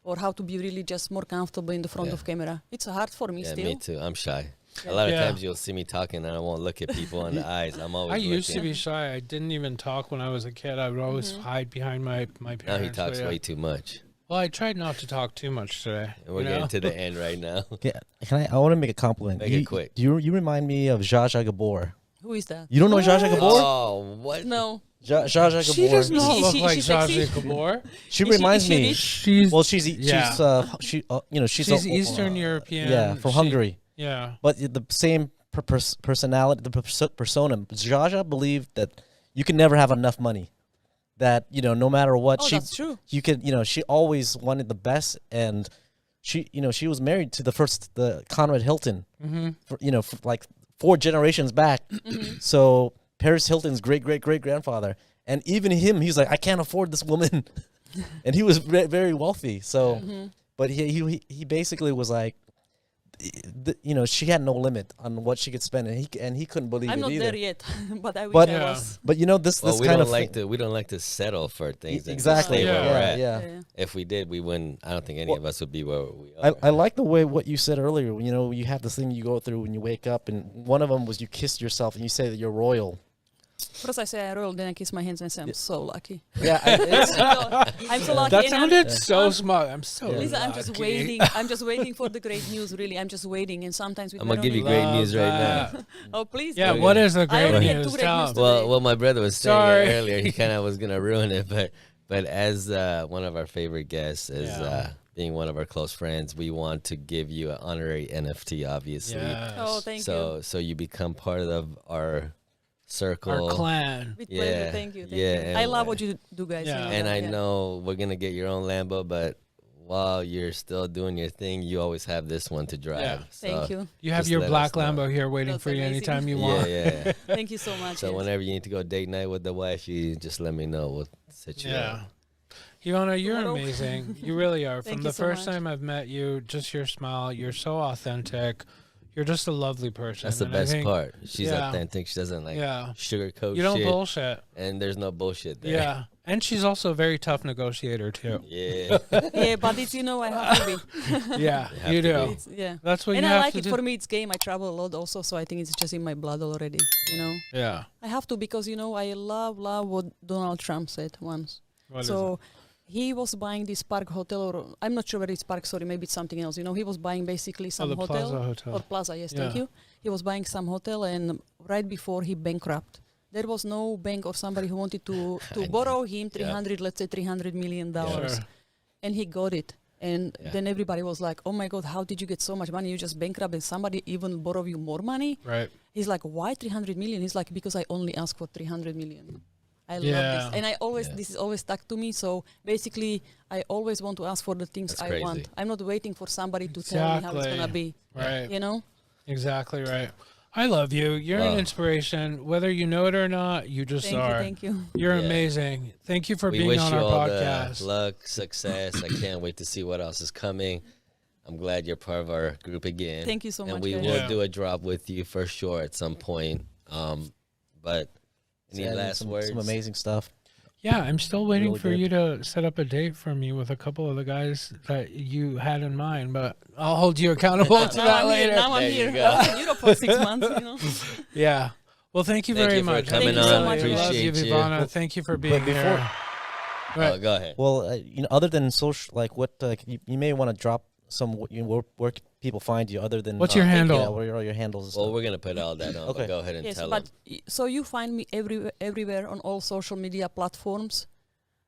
Or how to be really just more comfortable in the front Yeah. of camera. It's hard for me Yeah, still. me too. I'm shy. Yeah. A lot of Yeah. times you'll see me talking and I won't look at people in the eyes. I'm always I used to looking. be shy. I didn't even talk when I was a kid. I would always hide behind my parents. Now he talks but yeah. way too much. Well, I tried not to talk too much today. And we're you getting know? to the end right now. Okay, I want to make a compliment. Make it quick. You remind me of Zsa Zsa Gabor. Who is that? You don't know Zsa Zsa Gabor? Oh, what? No. Zsa Zsa She Gabor. does not Is look she- like she's sexy? Zsa Zsa Gabor. She Is she- reminds is she me. rich? She's Well, she's she's Eastern European. Yeah, from She- Hungary. Yeah. But the same personality, the persona. Zsa Zsa believed that you can never have enough money. That no matter what, Oh, that's true. you could. She always wanted the best, and she was married to the Conrad Hilton. Mm-hmm. For like 4 generations back. So Paris Hilton's great grandfather, and even him, he's like, I can't afford this woman, and he was very wealthy. So, but he basically was like, she had no limit on what she could spend, and he couldn't believe I'm it not either. there yet, but I wish But- I Yeah. was. But this Well, this we kind don't of like thing- to. We don't like to settle for things. And exactly. Stay where Yeah. we're at. Yeah. Yeah. If we did, we wouldn't. I don't think any Well, of us would be where we are. I like the way what you said earlier. You have this thing you go through when you wake up, and one of them was you kissed yourself and you say that you're royal. First I say I roll, then I kiss my hands and say I'm so lucky. Yeah, I'm so lucky. That and I'm- sounded so smart. I'm so Lisa, I'm just lucky. waiting. I'm just waiting for the great news. Really, I'm just waiting. And sometimes with I'm gonna give you Veronica- great news right now. that. Oh please. Yeah, do. what is the I great already had news? 2 great Tell news 'em. today. Well, my brother was saying Sorry. it earlier. He kind of was gonna ruin it, but as one of our favorite guests, as Yeah. being one of our close friends, we want to give you an honorary NFT, obviously. Yes. Oh, thank you. So you become part of our circle. Our clan. With Yeah, pleasure. Thank you. Thank yeah, you. and I love what you do, guys. Yeah. You know And that, I yeah. know we're gonna get your own Lambo, but while you're still doing your thing, you always have this one to drive. Yeah. So, Thank you. You have Just your let black us know. Lambo here waiting That's for you amazing. anytime you Yeah, want. yeah. Thank you so much. So yes. whenever you need to go date night with the wife, you just let me know. We'll set you Yeah. up. Ivana, you're Hello. amazing. You really are. Thank From you the so first much. time I've met you, just your smile, you're so authentic. You're just a lovely person. That's the and I best think- part. She's Yeah. authentic. She doesn't like Yeah. sugarcoat You don't shit, bullshit. and there's no bullshit there. Yeah. And she's also a very tough negotiator too. Yeah. Yeah, but it's, I have to be. Yeah, You have you to do. be. It's, yeah. That's what And you I have like to it. do. For me, it's game. I travel a lot also, so I think it's just in my blood already, Yeah. I have to because, I love what Donald Trump said once. What is So he was buying this Park Hotel, or I'm not sure where it's Park, sorry, maybe it's something else. He was buying basically some the hotel. Plaza Hotel. Or Plaza, yes, thank Yeah. you. He was buying some hotel, and right before he bankrupt, there was no bank or somebody who wanted to borrow him $300 million. Sure. And he got it. And Yeah. then everybody was like, oh my God, how did you get so much money? You just bankrupt and somebody even borrow you more money? Right. He's like, why 300 million? He's like, because I only asked for 300 million. I Yeah. love this. And I always, Yeah. this is always stuck to me. So basically, I always want to ask for the things That's I crazy. want. I'm not waiting for somebody to tell me how it's going to Exactly. be. Right. Exactly right. I love you. You're an Wow. inspiration. Whether you know it or not, you just are. Thank you. You're Yeah. amazing. Thank you for We being wish on you our all podcast. the luck, success. I can't wait to see what else is coming. I'm glad you're part of our group again. Thank you so and much, we guys. will Yeah. do a drop with you for sure at some point. But any Yeah, last words? Some amazing stuff. Yeah, I'm still waiting Really for good. you to set up a date for me with a couple of the guys that you had in mind, but I'll hold you accountable to Now that I'm here. later. Now I'm There you here. go. I was in Europe for 6 months. Yeah. Well, thank you Thank very you for much. coming Thank you so on. much, I love you, Appreciate you. Ivana. Thank you for being before- here. Right. Go ahead. Well, other than social, like what you may want to drop some where people find you, other than What's your handle? Yeah, where are all your handles? And Well, stuff. we're gonna put all that on. Okay. But go ahead and Yes, tell but them. so you find me everywhere on all social media platforms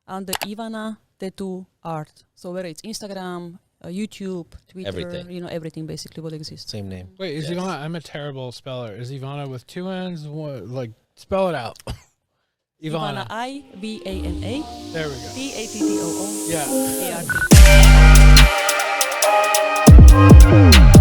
under Ivana Tattoo Art. So whether it's Instagram, YouTube, Twitter, Everything. everything basically will exist. Same name. Wait, is Yes. Ivana? I'm a terrible speller. Is Ivana with two N's? What, like, spell it out. Ivana, Ivana. Ivana There we go. Tattoo Yeah. ART.